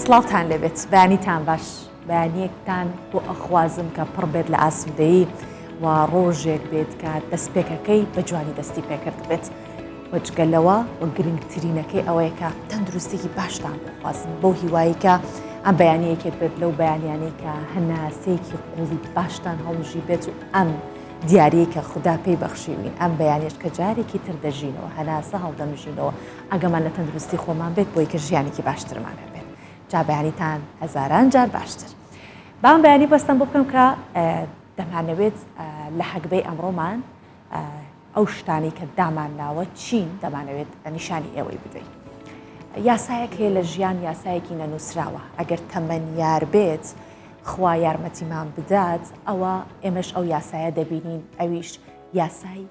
سڵاوتان لەبێت بەیانیتان باش بەیانیەکتان بۆ ئەخوازم کە پڕ بێت لە ئاسوودەیی و ڕۆژێک بێت کە دەستپێکەکەی بە جوانی دەستی پێکرد بێت وەجگەلەوە و گرنگترینەکەی ئەوەیە کە تەندروستێکی باشتان بخوازم بەو هیوایی کە ئەم بەیانەیەکێت بێت لەو بەیانیانەی کە هەناسەیەکی قوڵی باشتان هەڵژی بێت و ئەم دیارەیە کە خوددا پێی بەخشیوین ئەم بەیانێش کە جارێکی تر دەژینەوە هەناسە هەڵدەمژینەوە ئەگەمان لە تەندروستی خۆمان بێت بۆی کە ژیانێکی باشترمان هەبێت جا بەیانیتان هەزاران جار باشتر بام بەیانی بەستم بۆ بکەم کە دەمانەوێت لە حەگبەی ئەمڕۆمان ئەو شتانی کە دامان ناوە چین دەمانەوێت نیشانی ئێوەی بدەین یاسایەک هەیە لە ژیان یاسایەکی نەنووسراوە ئەگەر تەمەنیار بێت خوا یارمەتیمان بدات ئەوە ئێمەش ئەو یاسایە دەبینین ئەویش یاسای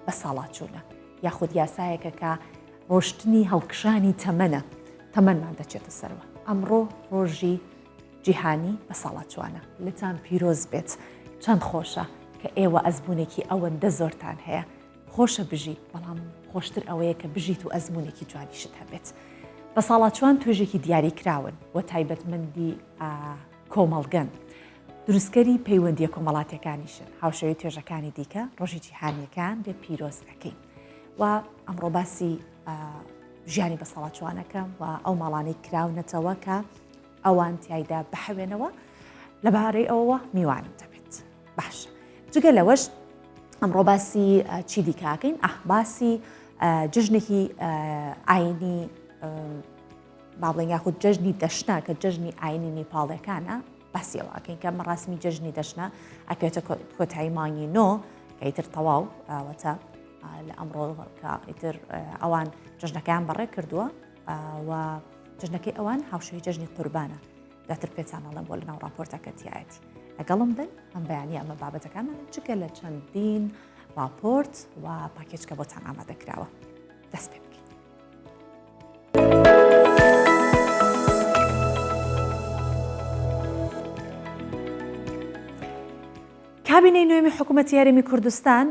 بە ساڵاتچوونە یاخود یاسایەکە کە ڕۆشتنی هەڵکشانی تەمەنمان دەچێتە سەرەوە ئەمڕۆ ڕۆژی جیهانی بە ساڵاتچوانە لەتان پیرۆز بێت چەند خۆشە کە ئێوە ئەزمونێکی ئەوەندە زۆرتان هەیە خۆشە بژی بەڵام خۆشتر ئەوەیە کە بژیت و ئەزمونێکی جوانیشت هەبێت بە ساڵاتچوان توێژێکی دیاری کراون و تایبەتمەندی کۆمەڵگەن دروستکەری پەیوەندیە کۆمەڵاتیەکانیشن هاوشێوی توێژەکانی دیکە ڕۆژی جیهانیەکان لێ پیرۆز دەکەین و ئەمڕۆ باسی ژیانی بە ساڵاتچوانەکەم و ئەو ماڵانەی کراونەتەوە کە ئەوان تایدا بحەوێنەوە لەبارەی ئەوەوە میوانم دەبێت باشە جگە لەوەش ئەمڕۆ باسی چی دیکاکەین باسی جژنێکی ئاینی باڵێن یاخود جەژنی دەشنا کە جەژنی ئاینی نیپاڵەکانە باسیەوەکەین کە مەڕاستمی جەژنی دەشنا ئەکوێتە کۆتایی مانگی نۆ کە ئیتر تەواو وەتە لە ئەمڕۆ کە ئیتر ئەوان جژنەکەیان بەڕێ کردووە و جژنەکەی ئەوان هاوشەوی جەژنی قوربانە داتر پێچانەڵم بۆ لەناو ڕاپۆرتەکەتیایەتی لەگەڵم بن ئەم بەیانی ئەمە بابەتەکانمان جگە لە چەندین راپۆرت و پاکێجکە بۆتان ئامادەکراوە دەست پێ بکەین کابینەی نوێمی حکوومەتی یاریمی کوردستان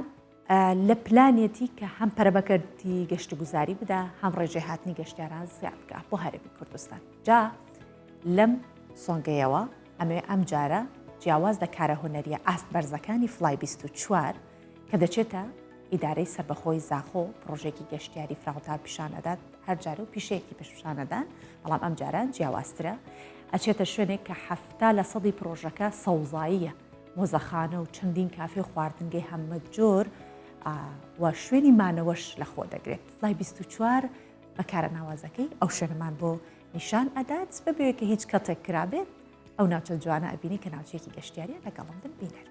لە پلانێتی کە هەم پەرەبەکردی گەشتگوزاری بدا هەم ڕێژەی هاتنی گەشتیاران زیاد بکات بۆ هەرێمی کوردستان جا لەم سۆنگەیەوە ئەمێ ئەم جارە جیاواز لە کارە هونەریە ئاست بەرزەکانی فلای 24 کە دەچێتە ئیدارەی سربەخۆی زاخۆ پرۆژێکی گەشتیاری فراوتار پیشانەدات هەر جارە و پیشەیەکی پیشانەدان بەڵام ئەم جاران جیاوازترە ئەچێتە شوێنێک کە 70% پرۆژەکە سەوزاییە مۆزەخانە و چەندین کافێ خواردنگەی هەممە جۆر و شوێنی مانەوەش لە خۆ دەگرێت فلای 24 بەکارە ناوازەکەی ئەو شوێنمان بۆ نیشان ئەدات بەبێ کە هیچ کەتێک کرابێت ئەو ناوچە جوانە ئەبینی کە ناوچەیەکی گەشتیاریە لەگەڵم بن بینەر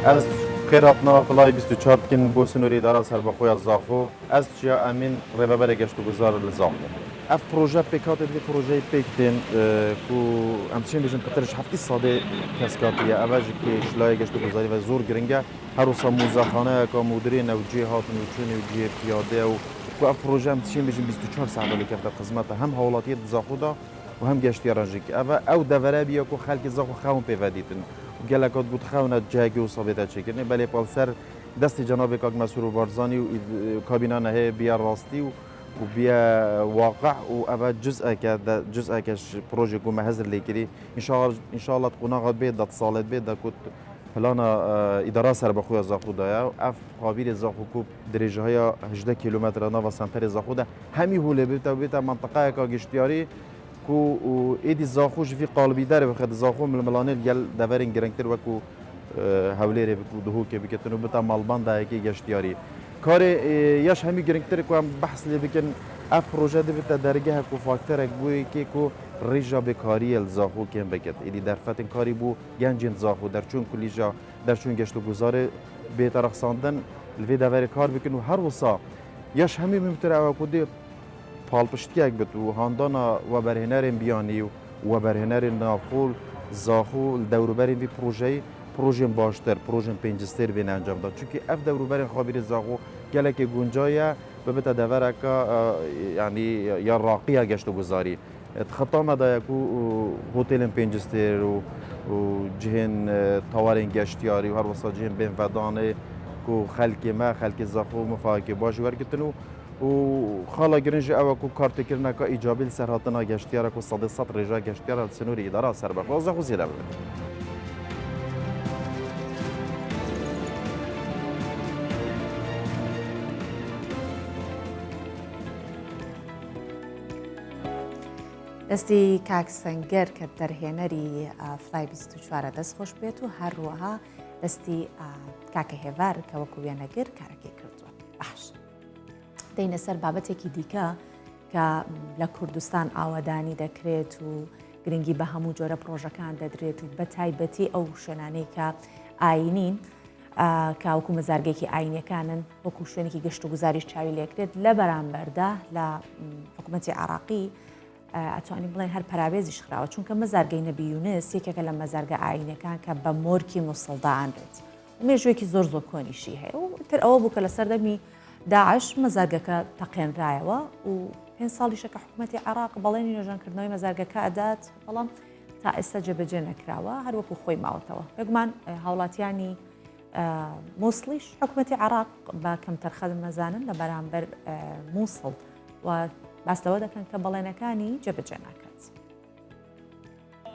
از خیراتنا فلای 24 کن بو سنوری دارا سربخوی زاخو از چیا امین ربابر گشتگزار لزاخو اف پروژه پیکات دی پروژه پیکتن کو امچین بجن قطرش هفتی ساده کسکاتیه اواج که شلای گشتگزاری و زور گرنگه هر روز موزخانه که مدیری نوجی هاتن و چون نوجی پیاده و کو اف پروژه امچین بجن 24 ساعته لکفت خدمت هم حوالاتی زاخو دا و هم گشتیارانجی که او دوره بیا کو خلک زاخو خون پیودیتن گلکات بود خونه جاگی و ثابت چکنه بله پالسر دست جناب کاک مسرور بارزانی و کابینه نه بیا راستی و بیا واقع و اول جزء که پروژه کومه هزر لیکری ان شاء الله تكون قد بيد سالت بيد كنت پلانا اداره سربخوی زاخو دایا اف قابل زاخو کو درجه های 18 کیلومتر ناو سنتر زاخو ده همی هوله بیتا منطقه کا گشتیاری کو ایدی زاخو جوی قالبی داره بخد زاخو ململانه گل دورین گرنگتر وکو هولێرێ بکو دهوکێ بکەن و بتا ماڵبان دایەکی گەشتیاری کارێ یاش هەمی گرنگتر کو ئەم بەحس لێ بکەن ئەف پرۆژە دەبێتە دەرگەهێک و فاکتەرێک بوویکێک و ڕێژا بێکاریە زاخۆ کێن بکەێت ئیدی دەرفەتن کاری بوو گەنجین زاخۆ دەرچوون کولیژا دەرچوون گەشت و گوزارێ بێتەرەخساندن لێ دەوەرە کار بکەن و هەر وسا یاش هەمی ممتر ئەوە کو دێ پاڵپشتیەک بێت و هاندانا وەبەرهێنەرێن بیانی و وەبەرهێنەرێن ناوخۆل زاخۆ دەوروبەرین وی پرۆژەی پروژه باشتر پروژه پنجستر بین انجام داد چون که اف دوروبر خابیر زاغو گله که گنجایه ببت دورا که یعنی یا راقیه گشت و گذاری خطا مدا کو هتل پنجستر و جهن توارن گشتیاری و هر وسا جهن بین ودانه کو خلک ما خلک زاغو مفاهیم باش ورگتنو و خالا گرنج او کو کارت کرنا که ایجابی سرهاتنا گشتیاره کو صد رجا گشتیاره سنوری اداره سر بخوا زاغو زیاده دەستی کاک سەنگەر کە دەرهێنەری فلای 24 دەست خۆش بێت و هەروەها دەستی کاکە هێوار کە وەکو وێنەگر کارەکەی کردووە باش دەینە سەر بابەتێکی دیکە کە لە کوردستان ئاوادانی دەکرێت و گرنگی بە هەموو جۆرە پرۆژەکان دەدرێت و بە تایبەتی ئەو شوێنانەی کە ئاینین کاوکو مەزارگەیەکی ئاینیەکانن وەکو شوێنێکی گەشت و گوزاریش چاوی لێکرێت لە بەرامبەردا لە حکوومەتی عراقی ئەتوانین بڵێن هەر پەراوێزیش خراوە چونکە مەزارگەی نەبی یونس یەکێکە لە مەزارگە ئاینەکان کە بە مۆرکی موسڵداانرێت مێژوەیەکی زۆر کۆنیشی هەیە و تر ئەوە بوو کە لە سەردەمی داعش مەزارگەکە تەقێنرایەوە و 5 ساڵیشەکە حکوومەتی عراق بەڵێنی نوێژانکردنەوەی مەزارگەکە ئەدات بەڵام تا ئێستا جێبەجێ نەکراوە هەروەکو خۆی ماوەتەوە بێگومان هاوڵاتیانی مووسڵیش حکوومەتی عراق بە کەمتەرخەت مەزانن لە بەرامبەر مووسڵ و باس لەوە دەکەن کە بەڵێنەکانی جێبەجێ ناکات.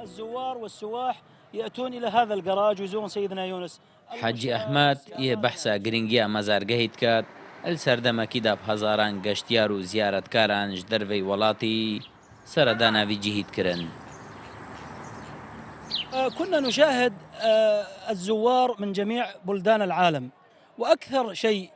الزوار والسواح يأتون إلى هذا الجراج ويزورون سيدنا يونس. حاجی ئەحمەد یە بەحسا گرنگیە مەزارگەهیت کات سەردەمەکیدا هەزاران گەشتیار و زیارەتکارانش دەرەوەی وڵاتی سەرەدا ناوی جیهیدکردن. كنا نشاهد الزوار من جميع بلدان العالم وأكثر شيء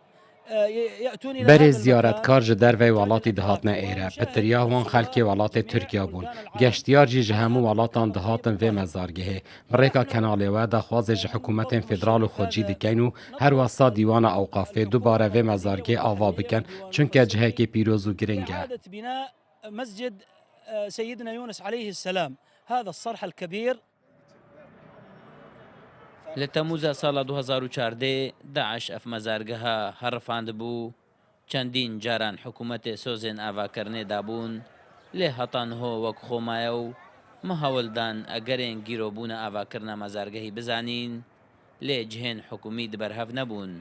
بەرێ زیارەتکار ji dervey welatî dihatine êre pitiriya wan xelkê welatê Tirkiya bûn geştiyar jî ji hemû welatan dihatin vê mezargehê birêka kenalê we daxwazê ji hikûmetên federal û xwecî dikin û her wesa dîwana ewqafê dubare vê mezargehê ava bikin çunke cihekê pîroz û giring e. مسجد سيدنا يونس عليه السلام هذا الصرح الكبير. لە تەموزە ساڵە 2014 داعش ئەف مەزارگەها هەڕفاند بوو چەندین جاران حکوومەتێ سۆزێن ئاواکردنێ دابوون لێ هەتانهۆ وەک خۆمایە و مەهەوڵدان ئەگەرێن گیرۆبوونە ئاواکردنە مەزارگەهی بزانین لێ جهێن حکومی دبەرهەف نەبوون.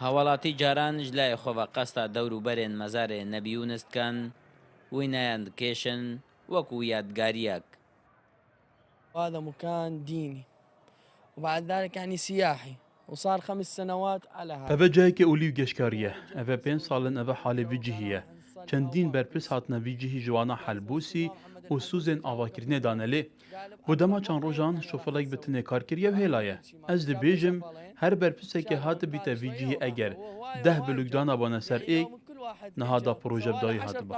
هاوڵاتی جارانش لای خۆڤە قەستا دەوروبەرێن مەزارێ نەبی یونسکەن وینایان دکێشن وەکو یادگاریەک. وهذا مكان ديني وبعد ذلك يعني سياحي وصار 5 سنوات على هذا. ئەvە جایەکە ئۆلی و گەشتکاریە ئەvە 5 ساڵن ئەvە حالێ vijihî چەندین بەرپرس هاتنە vijihî جوانە حەلبوسی و سوزên avakirînê dane lê bu dema çand rojan şofalek bi tinê karkiriye v hêlaye ez dibêjim her berpirseke hati bîte vijihî eger 10 bilûkdana bane ser êk niha da proje bidayî hatibe.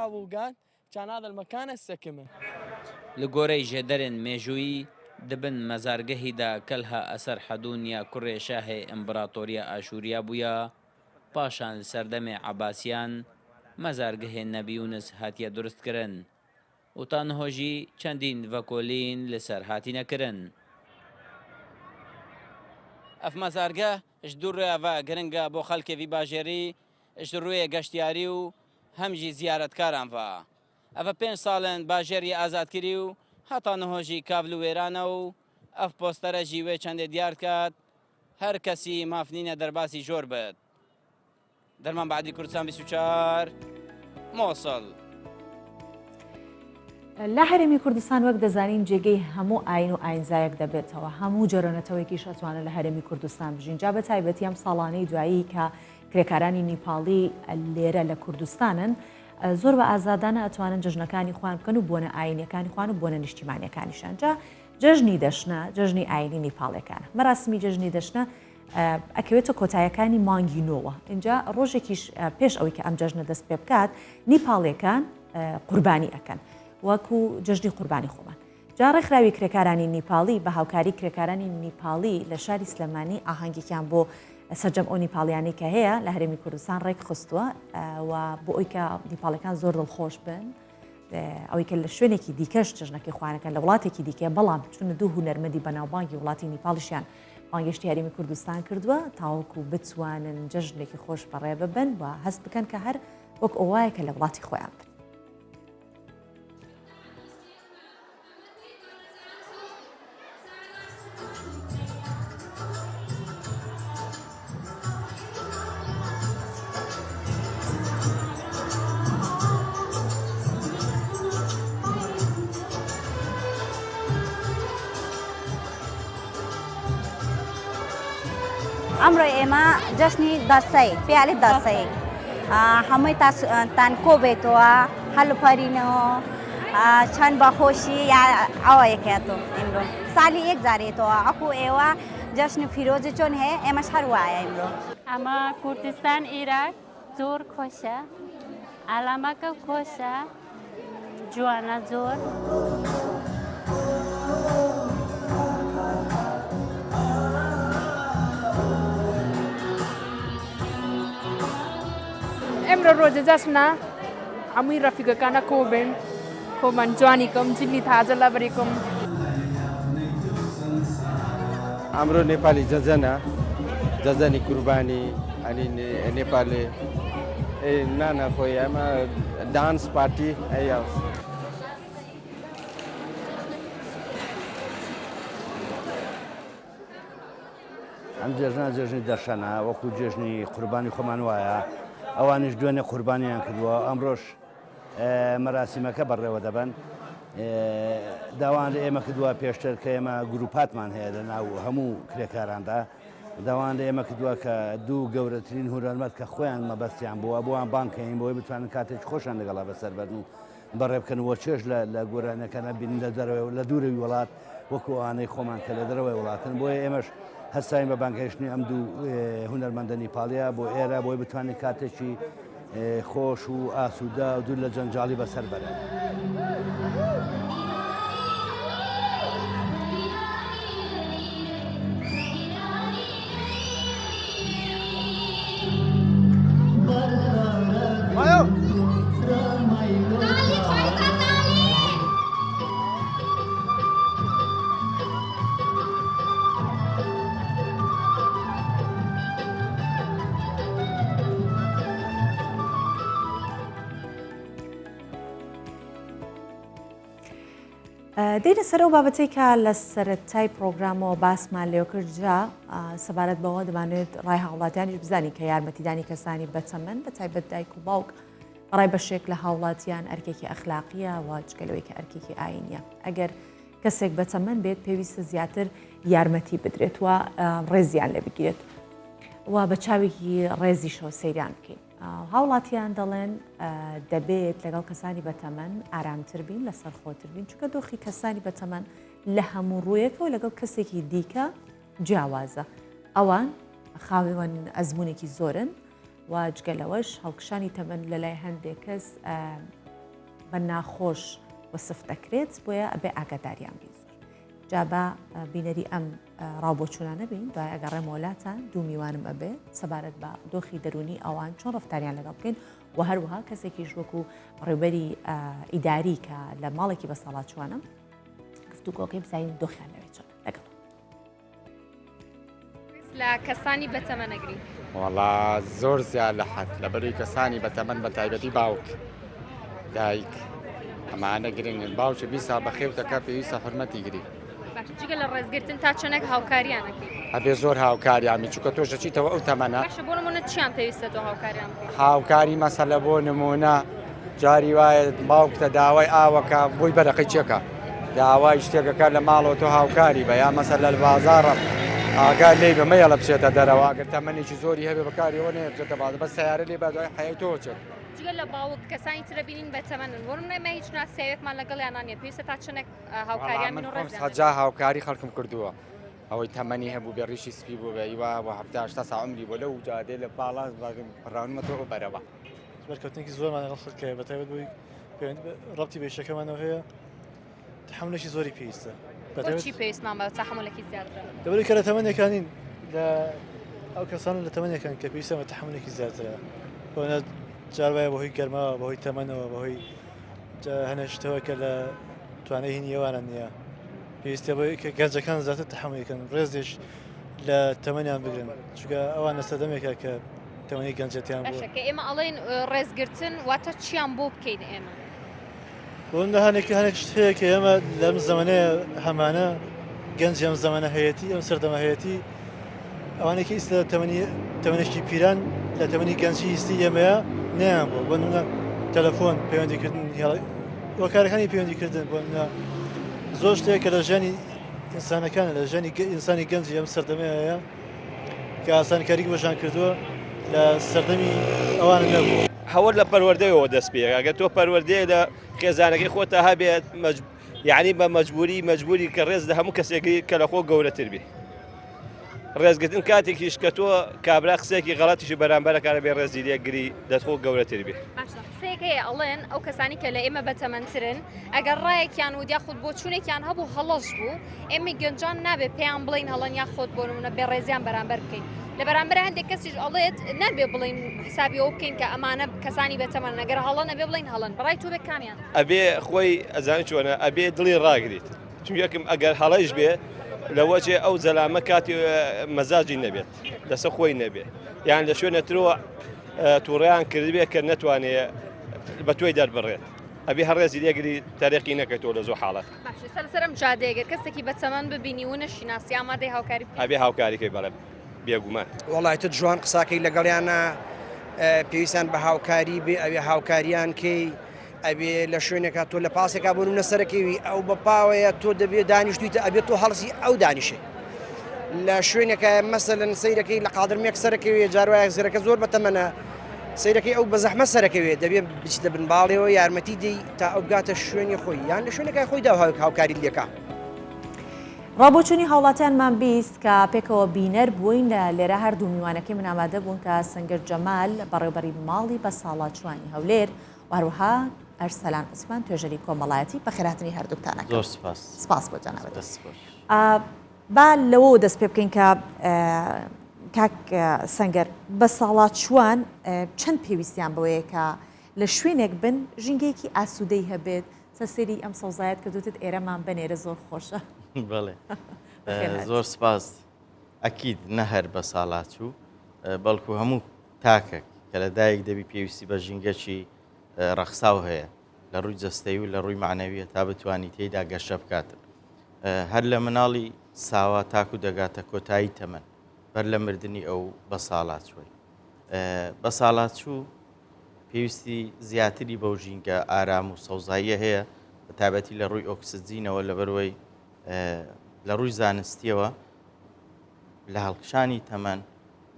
li gorey jêderên mêjûyî dibin mezargehîda kelha eser hedûn ya kurê şahê împaratoriya Aşûriya bûya paşan li serdemê Ebasiyan mezargehê Nebî Yûnus hatiye duristkirin û tanho jî çendîn vekolîn li ser hatîne kirin. Ev mezargeh ji dû rêya ve giring e bo xelkê vî bajêrî ji rûyê geştiyarî û hem jî ziyaretkaran ve. Ev 5 salên bajêrî azadkirî û heta niho jî kavl û wêran e û ev postere jî wê çendê diyar kat her kesî mafnîne derbasî jor bid. Derman Beedî Kurdistan 24 Mosul. لە هەرێمی کوردستان وەک دەزانین جێگەی هەموو ئاین و ئاینزایەک دەبێتەوە هەموو جەرەنەتەوەیکیش ئەتوانە لە هەرێمی کوردستان بژین جا بە تایبەتی ئەم ساڵانەی دوایی کە کرێکارانی نیپاڵی لێرە لە کوردستانن زۆر بە ئازادانە ئەتوانن جژنەکانی خوان بکەن و بۆنە ئاینەکانی خوان و بۆنە نیشتیمانیەکانیشان جا جژنی دەشنە جژنی ئاینی نیپاڵەکانە مەراسمی جژنی دەشنە ئەکەوێتە کۆتایەکانی مانگی نۆوە اینجا ڕۆژێکیش پێش ئەوەی کە ئەم جژنە دەست پێ بکات نیپاڵیەکان قوربانی ئەکەن وەکو جژنی قوربانی خۆمان جا ڕێکخراوی کرێکارانی نیپاڵی بە هاوکاری کرێکارانی نیپاڵی لە شاری سلەمانی ئاهەنگێکیان بۆ سەرجەم ئەو نیپاڵیانی کە هەیە لە هەرێمی کوردستان ڕێک خستووە و بۆ ئەوی کە نیپاڵەکان زۆر دڵخۆش بن ئەوەی کە لە شوێنێکی دیکەش جژنەکەی خوانەکەن لە وڵاتێکی دیکە بەڵام چونە دوو هونەرمەندی بەناوبانگی وڵاتی نیپاڵیشیان بانگشتی هەرێمی کوردستان کردووە تاوەکو بتوانن جژنێکی خۆش بەڕێ ببن و هەست بکەن کە هەر وەک ئەوایە کە لە وڵاتی خۆیان بن. ئەمڕۆ ئێمە جەشنی دەسەی پیالی دەسەی هەمووی تان کۆ بێتەوە هەلوپەرینەوە چەند بەخۆشی ئەوە یەکێتەوە ئێمرۆ ساڵی یەک جارێتەوە ئەکو ئێوە جەشنی فیرۆزی چۆن هەیە ئێمەش هەروایە ئێمرۆ ئەمە کوردستان عێراق زۆر خۆشە ئالامەکە خۆشە جوانە زۆر ئێمرە ڕۆژە جەشنە هەمووی ڕەفیقەکانە کۆ بن کۆمان جوانی کەم جلی تازە لە بەریکم ئەمڕۆ نێپالی جەزەنە جەزەنی قوربانی ئەنی نێپالی نانە خۆی ئەمە دانس پارتی ئەیە ئەم جێژنە جێژنی دەشەنە وەکو جێژنی قوربانی خۆمان وایە ئەوانش دوێنێ قوربانیان کردووە ئەمڕۆژ مەراسیمەکە بەڕێوە دەبن داوان لە ئێمە کردووە پێشتر کە ئێمە گروپاتمان هەیە لە ناو هەموو کرێکاراندا داوان لە ئێمە کردووە کە دوو گەورەترین هونەرمەند کە خۆیان مەبەستیان بووە بۆیان بانکەین بۆی بتوانن کاتێک خۆشیان لەگەڵا بەسەر بەرن و بەڕێ بکەنەوە چێژ لە گۆرانەکەنە بینین لە دەرەوە لە دوورەوی وڵات وەکو ئەوانەی خۆمان کە لە دەرەوەی وڵاتن بۆیە ئێمەش هەستاین بە بانکەشتنی ئەم دوو هونەرمەندە نیپاڵیە بۆ ئێرە بۆی بتوانین کاتێکی خۆش و ئاسوودا و دوور لە جەنجاڵی بەسەر بەرن. دێنە سەر ئەو بابەتەی کە لە سەرەتای پرۆگرامەوە باسمان لێو کردجا سەبارەت بەوە دەمانێت ڕای هاوڵاتیانیش بزانین کە یارمەتیدانی کەسانی بەتەمەن بە تایبەت دایک و باوک ڕای بەشێک لە هاوڵاتیان ئەرکێکی ئەخلاقیە و جگەلەوەی کە ئەرکێکی ئاینیە ئەگەر کەسێک بەتەمەن بێت پێویستە زیاتر یارمەتی بدرێت و ڕێزیان لێ بگیرێت و بە چاوێکی ڕێزیشەوە سەیران بکەین هاوڵاتیان دەڵێن دەبێت لەگەڵ کەسانی بەتەمەن ئارامتر بین لەسەر خۆتر بین چونکە دۆخی کەسانی بەتەمەن لە هەموو ڕوویەکەوە لەگەڵ کەسێکی دیکە جیاوازە ئەوان خاوێن ئەزمونێکی زۆرن و جگەلەوەش هەڵکشانی تەمەن لە لای هەندێک کەس بە ناخۆش وەسف دەکرێت بۆیە ئەبێ ئاگاداریان بین جا بە بینەری ئەم ڕاوبۆچوونانە بین دوای ئەگەڕێ مۆلاتان دوو میوانم ئەبێ سەبارەت بە دۆخی دەرونی ئەوان چۆن ڕفتاریان لەگەڵ بکەین و هەروەها کەسێکیش وەکو ڕێبەری ئیداری کە لە ماڵێکی بەسەڵات چوانم گفتوگۆکەی بزانین دۆخیان لەوێ چۆن لەگەڵ لە کەسانی بەتەمەنەگری وەڵا زۆر زیاد لە حەد لەبەروی کەسانی بەتەمەن بە تایبەتی باوک دایک ئەمانە گرنگن باوکە 20 ساڵ بەخێوتەکە پێویستە حورمەتی گری جگە لە ڕێزگرتن تا چۆنێک هاوکاریانەکەی ئەبێ زۆر هاوکاریامی چونکە تۆش دەچیتەوە ئەو تەمەنە باشە بۆ نمونە چیان پێویستە تۆ هاوکاریان بکەی هاوکاری مەسەلە بۆ نمونە جاری وایە باوکتە داوای ئاوەکە بووی بەرەقی چێکە داوای شتێکەکە لە ماڵەوە تۆ هاوکاری بە یا مەسەر لە بازاڕە ئاگار لێ بەمەیە لە بچێتە دەرەوە ئەگەر تەمەنێکی زۆری هەبێ بەکاریەوە نێ بچێتە باز بە سیارە لێ بە دوای حەیە تۆ چێت جگەل لە باوک کەسانی ترە بینین بە تەمەنن وەرمە هیچ ناسیاوێکمان لەگەڵ یانانیە پێویستە تا چنێک هاوکاریان من هەجا هاوکاری خەڵکم کردووە ئەوەی تەمەنی هەبوو بێ ڕیشی سپی بوو بە هیوا بۆ هەفتا هەشتا ساڵ عمری بۆ لەو جادێ لە باڵاز ڕاونمە تۆ بەرەوە بەرکەوتنێکی زۆرمان لەگەڵ خەڵکەیە بەتایبەت بووی ڕەبتی بێشەکەمانەوە هەیە تحملێکی زۆری پێویستە چی پێویستمان بە تحملێکی زیاترە دەبێت کە لە تەمەنێکانین لە ئەو کەسان لە تەمەنێکان کە پێویستە بە تحملێکی زیاترە بۆنە جار وایە بەهۆی گەرماوە بەهۆی تەمەنەوە بەهۆی هەنێشتەوە کە لە توانای هینی ئەوانە نییە پێویستە بۆی کە گەنجەکان زیاتر تحملەکەن ڕێزێش لە تەمەنیان بگرن چونکە ئەوان سەردەمێکە کە تەمەنی گەنجەتیان بوو کە ئێمە ئەڵێن ڕێزگرتن واتە چیان بۆ بکەین ئێمە بۆ هەنێک شت هەیە کە ئێمە لەم زەمانەیە هەمانە گەنج ئەم زەمانە هەیەتی ئەم سەردەمە هەیەتی ئەوانێکی ئیستا تەمەنێکی پیران لە تەمەنی گەنجی ئیستی ئێمەیە نیان بۆ بۆ نمونە تەلەفۆن پەیوەندیکردن وەکارەکانی پەیوەندیکردن بۆ نمونە زۆر شتێک کە لە ژیانی ئینسانەکانە لە ژیانی ئینسانی گەنجی ئەم سەردەمەیە هەیە کە ئاسانکاری بەشان کردووە لە سەردەمی ئەوان نەبوو هەوڵ لە پەروەردەیەوە دەست پێ ئەگەر تۆ پەروەردەیە لە خێزانەکەی خۆتە هەبێت یعنی بە مەجبوری کە ڕێز لە هەموو کەسێکی کە لە خۆ گەورەتر بێ ڕێزگرتن کاتێکیش کە تۆ کابرا قسێکی غەڵەتیشی بەرامبەرەکارە بێ ڕێزی لێگری دەتخۆ گەورەتر بێ قسەیەکەیە ئەڵێن ئەو کەسانی کە لە ئێمە بەتەمەنترن ئەگەر ڕایەکیان و یاخود بۆ چوونێکیان هەبوو هەڵەش بوو ئێمە گەنجان نابێت پێیان بڵین هەڵەن یاخۆت بۆ نمونە بێ ڕێزیان بەرامبەر بکەین لە بەرامبەر هەندێک کەسیش ئەڵێت نەبێ بڵین حسابی ئەو بکەین کە ئەمانە کەسانی بەتەمەن ئەگەر هەڵەن ئەبێ بڵین هەڵەن بەڕای تۆ بێ کامیان ئەبێ خۆی ئەزان چۆنە ئەبێ دڵی ڕاگریت چونکەکەم ئەگەر هەڵەش بێ لەوەجێ ئەو زەلامە کاتی مەزاجی نەبێت لەسەر خۆی نەبێ یان لە شوێنە ترۆ تووڕیان کردبێ کە نەتوانێت بە توی دەربڕێت ئەبێ هەڕێزی لێگری تاریخی نەکەیتەوە لە زۆر حاڵەت سەرم جادەیەگەر کەسێکی بەتەمەن ببینی و نەشیناسی ئامادەی هاوکاری ئەبێ هاوکاریکەی بەڵێ بێگومان وڵای تر جوان قساکەی لەگەڵیانە پێویستیان بە هاوکاری بێ ئەوێ هاوکاریان کەی ئەبێ لە شوێنێکە تۆ لە پاسێکا بۆ نە سەرەکەوی ئەو بەپاوەیە تۆ دەبێت دانیشتویتە ئەبێت تۆ هەڵسی ئەو دانیشێ لە شوێنێکە مەسەلەن سەیرەکەی لە قادرمێک سەرەکەوێ جاروایە زیرەکە زۆر بەتەمەنە سەیرەکەی ئەو بە زەحمە سەرەکەوێت دەبێت بچتە بنباڵێەوە یارمەتی دەی تا ئەو بگاتە شوێنی خۆی یان لە شوێنەکە خۆی دا هاوکاری لێکە ڕابۆچوونی هاوڵاتیانمان بیست کە پێکەوە بینەر بووین لە لێرە هەردوو میوانەکەی من ئامادە بوون کە سەنگەر جەمال بەڕێوەبەری ماڵی بە ساڵاتچوانی هەولێر وهروەها ئەرسەلان عوسمان توێژەری کۆمەڵایەتی بە خێراتنی هەردووکتانەکە زۆر سپاس بۆ جەنابەت با لەوە دەست پێ بکەین کە کاک سەنگەر بە ساڵاتچوان چەند پێویستیان بەوەیە کە لە شوێنێک بن ژینگەیەکی ئاسوودەی هەبێت سەسەری ئەم سەوزایەت کە دوتت ئێرەمان بنێرە زۆر خۆشە بەڵێ زۆر سپاس ئەکید نەهەر بە ساڵاتچوو بەڵکو هەموو تاکە کە لە دایک دەبی پێویستی بە ژینگەکی ڕەخساو هەیە لە ڕووی جەستەی و لە ڕووی معنەویە تا بتوانانی تێیدا گەشە بکاتن هەر لە مناڵی ساوا تاکو دەگاتە کۆتایی تەمەن بەر لە مردنی ئەو بە ساڵاتچووی بە ساڵاتچوو پێویستی زیاتری بەو ژینگە ئارام و سەوزاییە هەیە بە تایبەتی لە ڕووی ئۆکسجینەوە لەبەرەوەی لە ڕووی زانستیەوە لە هەڵکشانی تەمەن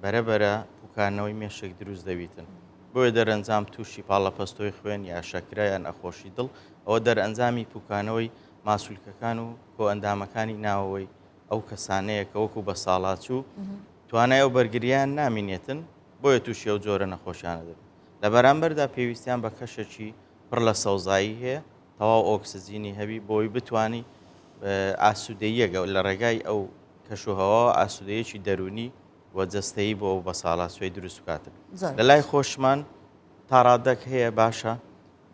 بەرەبەرە پوکانەوەی مێشک دروست دەبیتن بۆیە دەرئەنجام تووشی پاڵەپەستۆی خوێن یا شەکرە یان ئەخۆشی دڵ ئەوە دەرئەنجامی پوکانەوەی ماسوولکەکان و کۆ ئەندامەکانی ناوەوەی ئەو کەسانەیە کە وەکو بە ساڵاتچوو توانای ئەو بەرگریان نامینێتن بۆیە تووشی ئەو جۆرە نەخۆشیانە دەبێت لە بەرامبەردا پێویستیان بە کەشێکی پڕ لە سەوزایی هەیە تەواو ئۆکسجینی هەبی بۆی بتانی ئاسوودەیەگە لە ڕێگای ئەو کەشوهەوە ئاسوودەیەکی دەرونی وە جەستەیی بۆ بە ساڵاتچوی دروست بکاتن لە لای خۆشمان تا ڕادەک هەیە باشە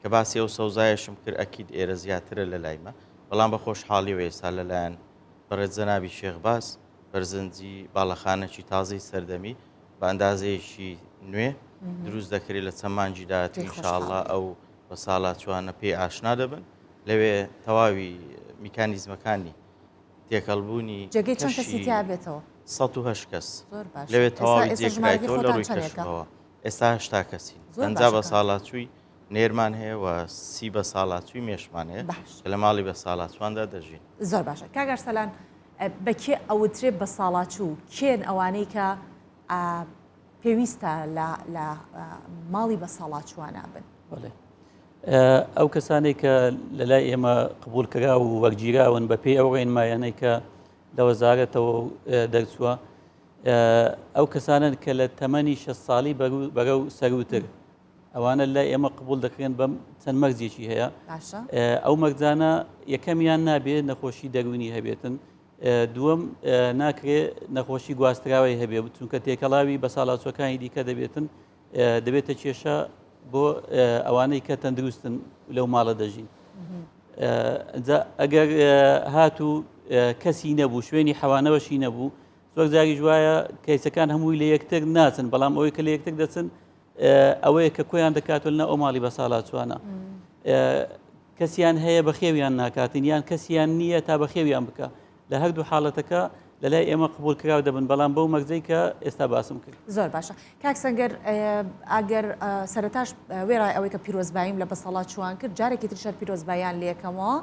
کە باسی ئەو سەوزایەشم کرد ئەکید ئێرە زیاترە لە لایمە بەڵام بە خۆشحاڵیەوە ئێستا لەلایەن بەڕێزەنابی شێخباس بەرزەنجی باڵەخانەی تازەی سەردەمی بە ئەندازەیەکی نوێ دروست دەکرێت لە چەمانجی داهاتوو ئینشاءڵڵا ئەو بە ساڵاتچوانە پێی ئاشنا دەبن لەوێ تەواوی میکانیزمەکانی تێکەڵبوونی جێگەی چەند کەسی تیا بێتەوە 108 کەس لەوێ تەواوی جێکرایەوە لە ڕووی کەشەوە ئێستا 8 کەسین ئەنجا بە ساڵاتچووی نێرمان هەیە و سی بە ساڵاتچوی مێشمان هەیە کە لە ماڵی بە ساڵاتچواندا دەژین. زۆر باشە کاگەر سەلان بەکێ ئەوترێ بە ساڵاتچوو کێن ئەوانەی کە پێویستە لە ماڵی بە ساڵاتچوانە بن. ئەو کەسانێک کە لە لای ئێمە قبول کرا و وەرگیراون بە پێی ئەو ڕێنمایانەی کە لە وەزارەتەوە دەرچووە ئەو کەسانن کە لە تەمەنی 6 ساڵی بەرەو سەروتر ئەوانە لای ئێمە قبول دەکرێن بەم چەند مەرجێکی هەیە ئەو مەرجانە یەکەمیان نابێت نەخۆشی دەرونی هەبێتن دووەم ناکرێت نەخۆشی گواستراوی هەبێت چونکە تێکەڵاوی بە ساڵاتچوەکانی دیکە دەبێتن دەبێتە کێشە بۆ ئەوانەی کە تەندروستن لەو ماڵە دەژین. ئەگەر هاتوو کەسی نەبوو شوێنی حەوانەوەشی نەبوو زۆر جاریش وایە کەیسەکان هەمووی لە یەکتر ناچن بەڵام ئەوەی کە لە یەکتر دەچن ئەوەیە کە کۆیان دەکاتۆ لە ئەو ماڵی بە ساڵاتچوانە کەسیان هەیە بە خێویان ناکاتن یان کەسیان نییە تا بە خێویان بکە لە هەردوو حاڵەتەکە لە لای ئێمە قبول کراو دەبن بەڵام بەو مەرجەی کە ئێستا باسم کرد. زۆر باشە کاک سەنگەر ئەگەر سەرەتاش وێڕای ئەوەی کە پیرۆزباییم لە بە ساڵاتچوان کرد جارێکی ترشار پیرۆزبایان لێکەمەوە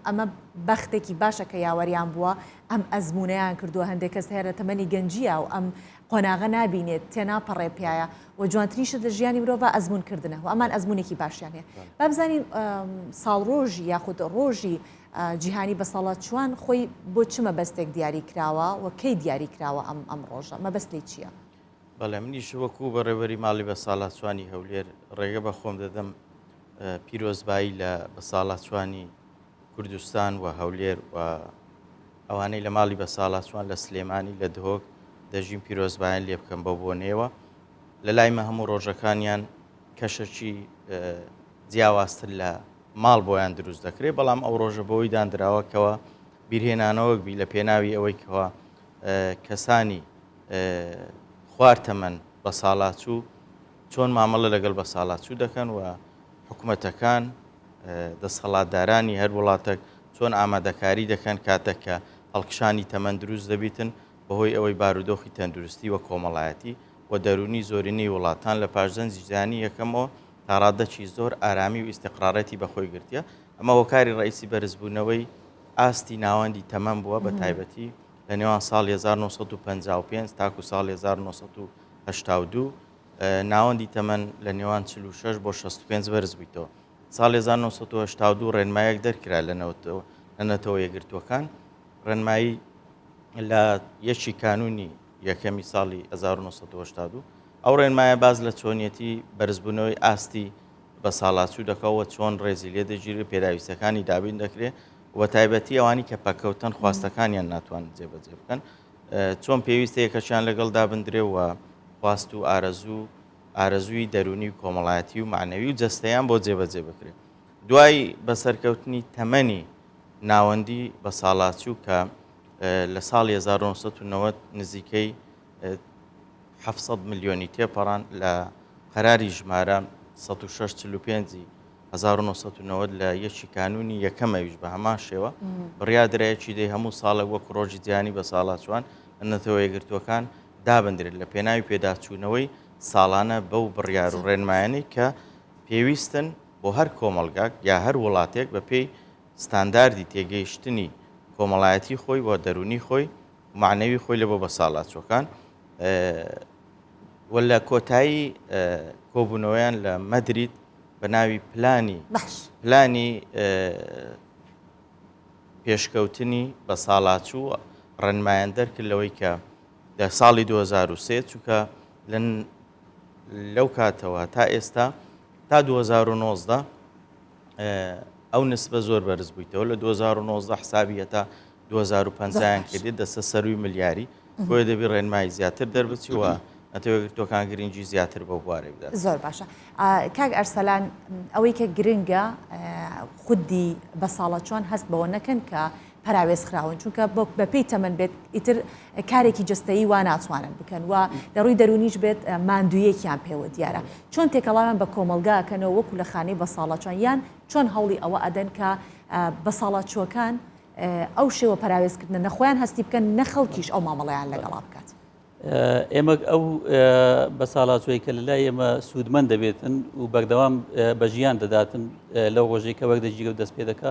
ئەمە بەختێکی باشە کە یاوەریان بووە ئەم ئەزمونەیان کردووە هەندێک کەس هەیە لە تەمەنی گەنجیە و ئەم قۆناغە نابینێت تێناپەڕێ پیایە و جوانترینشە لە ژیانی مرۆڤ ئەزمونکردنە و ئەمان ئەزمونێکی باشیان هەیە با بزانین ساڵڕۆژی یاخود ڕۆژی جیهانی بە ساڵاتچوان خۆی بۆ چ مەبەستێک دیاری کراوە و کەی دیاری کراوە ئەم ڕۆژە مەبەستی چییە؟ بەڵێ منیش وەکوو بەڕێوەری ماڵی بە ساڵاتچوانی هەولێر ڕێگە بە خۆم دەدەم پیرۆزبایی لە بە ساڵاتچوانی کوردستان و هەولێر و ئەوانەی لە ماڵی بە ساڵاتچوان لە سلێمانی لە دهۆک دەژین پیرۆزبایان لێ بکەم بە بۆنێوە لە لایمە هەموو ڕۆژەکانیان کەشەکی جیاوازتر لە ماڵ بۆیان دروست دەکرێت بەڵام ئەو ڕۆژە بۆی دانراوەکەوە بیرهێنانەوەک بی لە پێناوی ئەوەی کەەوە کەسانی خواردتەمەن بە ساڵاتچوو چۆن مامەڵە لەگەڵ بە ساڵاتچوو دەکەن و حکوومەتەکان دەسەڵاتدارانی هەر وڵاتێک چۆن ئامادەکاری دەکەن کاتێک کە هەڵکشانی تەمەند دروست دەبیتن بەهۆی ئەوەی بارودۆخی تەندروستی وە کۆمەڵایەتی و دەرونی زۆرینەی وڵاتان لە پاشدەنجی زیانی یەکەمەوە تا ڕادەکی زۆر ئارامی و ئیسیقرارەتی بەخۆی گرتیە ئەمە وەکاری ڕئیسی بەرزبوونەوەی ئاستی ناوەندی تەمەم بووە بە تایبەتی لە نێوان ساڵی 1955 تاکو ساڵی 1982 ناوەندی تەمەن لە نێوان 46 بۆ 65 بەرز بوویتەوە ساڵی 1982 ڕێنمایەک دەرکرا لەنەتەوە یەکگرتوەکان ڕێنمایی لە یەکی کانونی یەکەمی ساڵی 1982 ئەو ڕێنمایە باز لە چۆنیەتی بەرزبوونەوەی ئاستی بە ساڵاتچوو دەکەوە چۆن ڕێزی لێ دەگیرێت پێداویستەکانی دابین دەکرێت و تایبەتی ئەوانی کە پەکەوتن خواستەکانیان ناتوانن جێبەجێ بکەن چۆن پێویستە یەکەشیان لەگەڵ دابدرێ و خواست و ئارەزووی دەرونی و کۆمەڵایەتی و معنەوی و جەستەیان بۆ جێبەجێ بکرێت دوای بەسەرکەوتنی تەمەنی ناوەندی بە ساڵاتچوو کە لە ساڵی 1990 نزیکەی 700 ملیۆنی تێپەڕان لە قەراری ژمارە 1645 1990 لە یەکی کانونی یەکەمەویش بە هەمان شێوە بڕیادرایەکی دەی هەموو ساڵێک وەک ڕۆژی جیهانی بە ساڵاتچوان نەتەوە یەکگرتوەکان دابدرێت لە پێناوی پێداچوونەوەی ساڵانە بەو بڕیار و ڕێنمایانەی کە پێویستن بۆ هەر کۆمەلگاک یا هەر وڵاتێک بە پێی ستانداردی تێگەیشتنی کۆمەڵایەتی خۆی بۆ دەرونی خۆی معنەوی خۆی لە بۆ بە ساڵاتچوەکان و لە کۆتایی کۆبوونەوەیان لە مەدرید بە ناوی پلانی پێشکەوتنی بە ساڵاتچوو ڕێنمایان دەرکرد لەوەی کە لە ساڵی 2003 چونکە لەو کاتەوە تا ئێستا تا 2019 ئەو نسبە زۆر بەرز بوویتەوە لە 2019 حسابی هەتا 2050 کردێت دەستە سەروی ملیاری بۆیە دەبی ڕێنمایی زیاتر دەربچی وە ئەتەوەگرتوەکان گرنگی زیاتر بۆ بوارێ بدات. زۆر باشە کاک ئەرسەلان ئەوەی کە گرنگە خودی بە ساڵاتچوان هەست بەوە نەکەن کە پەراوێزخراون چونکە بەپێی تەمەن بێت ئیتر کارێکی جستایی وا ناتوانن بکەن و دەڕووی دەرونیش بێت ماندوویەکیان پێوە دیارە چۆن تێکەڵاویان بە کۆمەلگاکەنەوە وەکو لە خانەی بە ساڵاتچوان یان چۆن هەوڵی ئەوە ئەدەن کە بە ساڵاتچوەکان ئەو شێوە پەراوێزکردنە نەخۆیان هەستی بکەن نەخەڵکیش ئەو مامەڵەیان لەگەڵا بکات. ئێمە ئەو بە ساڵاتوەی کە لەلای ئێمە سوودمەند دەبێتن و بەردەوام بە ژیان دەداتن لەو ڕۆژەی کە وەردەگیرە و دەست پێ دەکا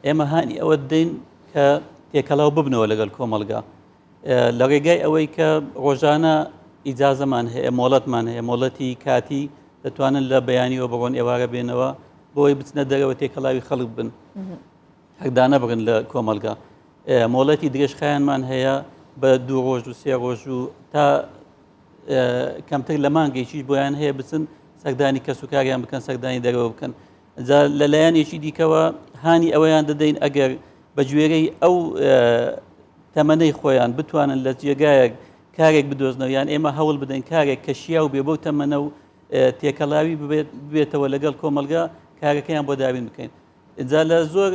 ئێمە هانی ئەوە دەین کە تێکەڵاو ببنەوە لەگەڵ کۆمەلگا لە ڕێگای ئەوەی کە ڕۆژانە ئیجازەمان هەیە مۆڵەتمان هەیە مۆڵەتی کاتی دەتوانن لە بەیانیەوە بڕۆن ئێوارە بێنەوە بۆی بچنە دەرەوە تێکەڵاوی خەڵک بن هەردانە بڕن لە کۆمەلگا مۆڵەتی درێژخایانمان هەیە بە 2 ڕۆژ و 3 ڕۆژ و تا کەمتر لە مانگەیشیش بۆیان هەیە بچن سەردانی کەس و کاریان بکەن سەردانی دەرەوە بکەن جا لەلایەنێکی دیکەوە هانی ئەوەیان دەدەین ئەگەر بە گوێرەی ئەو تەمەنەی خۆیان بتوانن لە جێگایەک کارێک بدۆزنەوە یان ئێمە هەوڵ بدەین کارێک کە شیا و بێ بەو تەمەنە و تێکەڵاوی ببێتەوە لەگەڵ کۆمەلگا کارەکەیان بۆ دابین بکەین جا لە زۆر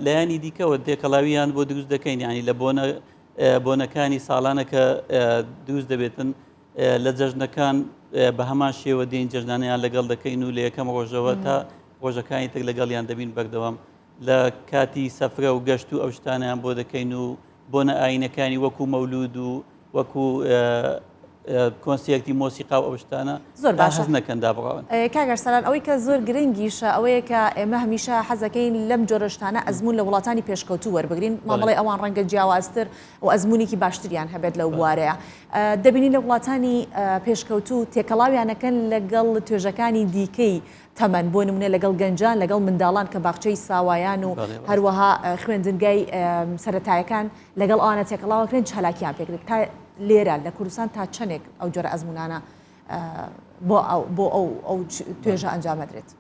لایانی دیکەوە تێکەڵاویان بۆ دروست دەکەین ینی لە بۆنەکانی ساڵانە کە دروست دەبێتن لە جەژنەکان بە هەمان شێوە دێن جەژنانیان لەگەڵ دەکەین و لە یەکەم ڕۆژەوە تا ڕۆژەکانی تر لەگەڵیان دەبین بەردەوام لە کاتی سەفرە و گەشت و ئەو شتانیان بۆ دەکەین و بۆنە ئاینەکانی وەکو مەولود و وەکو کۆنسیەکتی مۆسیقا و ئەو شتانە زۆر باش نەکەن دابڕاون کاگەر سەران ئەوەی کە زۆر گرنگیشە ئەوەیە کە ئێمە هەمیشە حەزەکەین لەم جۆرەشتانە ئەزمون لە وڵاتانی پێشکەوتوو وەربگرین مامەڵی ئەوان ڕەنگە جیاوازتر و ئەزمونێکی باشتریان هەبێت لەو بوارەیە دەبینی لە وڵاتانی پێشکەوتوو تێکەڵاویانەکەن لەگەڵ توێژەکانی دیکەی تەمەەن بۆ نمونە لەگەڵ گەنجان لەگەڵ منداڵان کە باخچەی ساوایان و هەروەها خوێندنگای سەرەتایەکان لەگەڵ ئەوانە تێکەڵاوەکرێن چالاکیان پێکرێت تا لێرە لە کوردستان تا چەندێک ئەو جۆرە ئەزمونانە بۆ ئەو توێژە ئەنجامەدرێت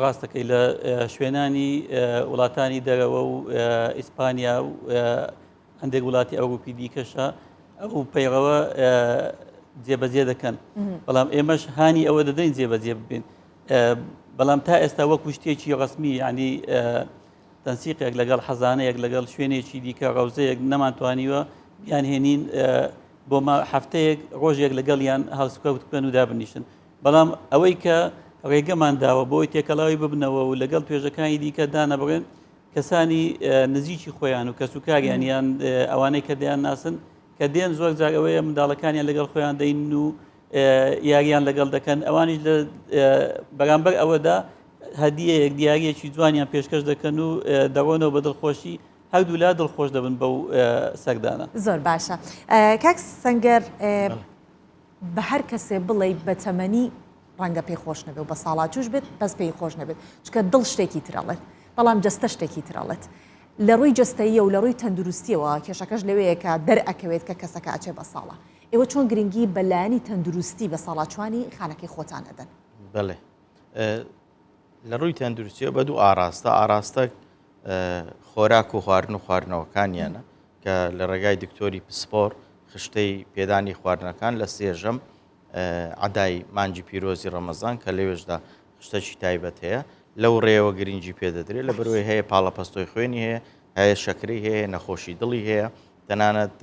ڕاستەکەی لە شوێنانی وڵاتانی دەرەوە و ئیسپانیا و هەندێک وڵاتی ئەوروپی دیکەشە ئەو پەیڕەوە جێبەجێ دەکەن بەڵام ئێمەش هانی ئەوە دەدەین جێبەجێ ببین بەڵام تا ئێستا وەکو شتێکی ڕسمی ینی تەنسیقێک لەگەڵ حەزانەیەک لەگەڵ شوێنێکی دیکە ڕەوزەیەک نەمانتوانیوە بیانهێنین بۆ هەفتەیەک ڕۆژێک لەگەڵیان هەڵسکەوت بکەن و دابنیشن بەڵام ئەوەی کە ڕێگەمان داوە بۆی تێکەڵاوی ببنەوە و لەگەڵ توێژەکانی دیکە دانەبڕێن کەسانی نزیکی خۆیان و کەسوکاریان یان ئەوانەی کە دەیان ناسن کە دێن زۆر جارەوەیە منداڵەکانیان لەگەڵ خۆیان دەین و یاریان لەگەڵ دەکەن ئەوانیش لە بەرامبەر ئەوەدا هەدیەیەک دیارەیەکی جوانیان پێشکەش دەکەن و دەڕۆنەوە بە دڵخۆشی هەردوو لا دڵخۆش دەبن بەو سەردانە زۆر باشە کاک سەنگەر بە هەر کەسێ بڵێ بە تەمەنی ڕەنگە پێی خۆش نەبێت و بە ساڵاتوش بێت بەس پێی خۆش نەبێت چکە دڵ شتێکی ترەڵێت بەڵام جەستە شتێکی ترەڵێت لە ڕووی جستەیە و لە ڕووی تەندروستیەوە کێشەکەش لەوەیە کە دەرئەکەوێت کە کەسەکە ئاچێ بە ساڵە ئێوە چۆن گرنگی بەلایانی تەندروستی بە ساڵاتوانی خانەکەی خۆتان ئەدەن بڵێ لە ڕووی تەندروستیەوە بە دوو ئاراستە خۆراک و خواردن و خواردنەوەکانیانە کە لە ڕێگای دکتۆری پسپۆر خشتەی پێدانی خواردنەکان لە سێژەم عەدای مانجی پیرۆزی ڕەمەزان کە لەوێشدا خشتەی تایبەت هەیە لەو ڕێەوە گرنگی پێدەدرێت لە بەرەوەی هەیە پاڵەپەستۆی خوێنی هەیە شەکرەی هەیە نەخۆشی دڵی هەیە تەنانەت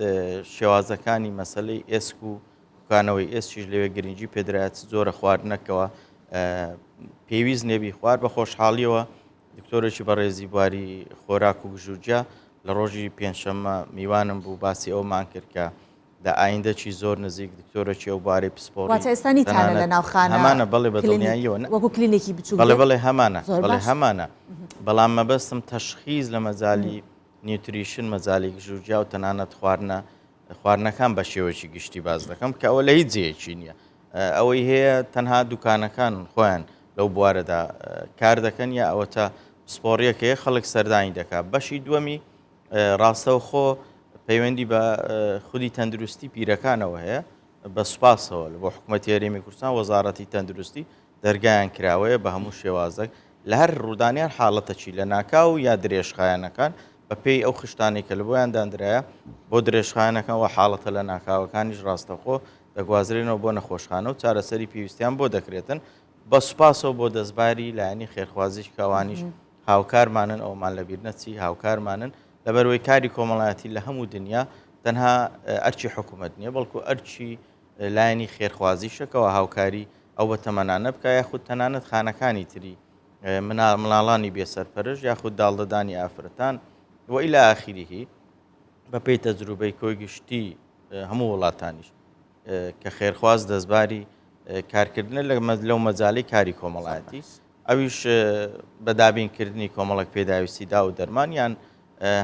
شێوازەکانی مەسەلەی ئێسک و بکانەوەی ئێسکیش لەوێ گرنگی پێدرایەت زۆرە خواردنەکەوە پێویست نێبی خوارد بە خۆشحاڵیەوە دکتۆرێکی بەڕێزی بواری خۆراک و گژوجیا لە ڕۆژی پێنجشەممە میوانم بوو باسی ئەومان کرد کە لە ئایندەکی زۆر نزیک دکتۆرێکی ئەو بارەی پسپۆری ئێستانی تانە لە ناوخانە هەمانە بەڵێ بەدڵنیاییەوە وەکو کلینێکی بچوو بەڵێ هەمانە بەڵام مەبەستم تەشخیص لە مەجالی نیوتریشن مەجالی گژوجیا و تەنانەت خواردنەکان بە شێوەیەکی گشتی باز دەکەم کە ئەوە لە هیچ جێیەکی نییە ئەوەی هەیە تەنها دوکانەکان خۆیان لەو بوارەدا کار دەکەن یا ئەوە تا سپۆڕیەکەیە خەڵک سەردانی دەکات بەشی دووەمی ڕاستەوخۆ پەیوەندی بە خودی تەندروستی پیرەکانەوە هەیە بە سوپاسەوە بۆ حکوومەتی هەرێمی کوردستان وەزارەتی تەندروستی دەرگایان کراوەیە بە هەموو شێوازێک لە هەر ڕوودانیان حاڵەتەچی لە ناکاو یا درێژخایەنەکان بە پێی ئەو خشتانی کە لە بۆیان دانرایە بۆ درێژخایەنەکان و حاڵەتە لە ناکاوەکانیش ڕاستەخۆ دەگوازرێنەوە بۆ نەخۆشخانە و چارەسەری پێویستیان بۆ دەکرێتن بە سوپاسەوە بۆ دەستباری لایەنی خێرخوازیش کاوانیش هاوکارمانن ئەومان لەبیر نەچی هاوکارمانن لەبەرەوەی کاری کۆمەڵایەتی لە هەموو دنیا تەنها ئەرچی حکوومەت نییە بەڵکو ئەرچی لایەنی خێرخوازیشەکەەوە هاوکاری ئەو بە تەمەنانە بکە یاخود تەنانەت خانەکانی تری مناڵانی بێسەرپەرش یاخود داڵدەدانی ئافرەتان وئیلا ئاخیریهی بە پێی تەجروبەی کۆی گشتی هەموو وڵاتانیش کە خێرخواز دەستباری کارکردنە لەو مەجاالەی کاری کۆمەڵایەتی ئەویش بەدابینکردنی کۆمەڵک پێداویستیدا و دەرمانیان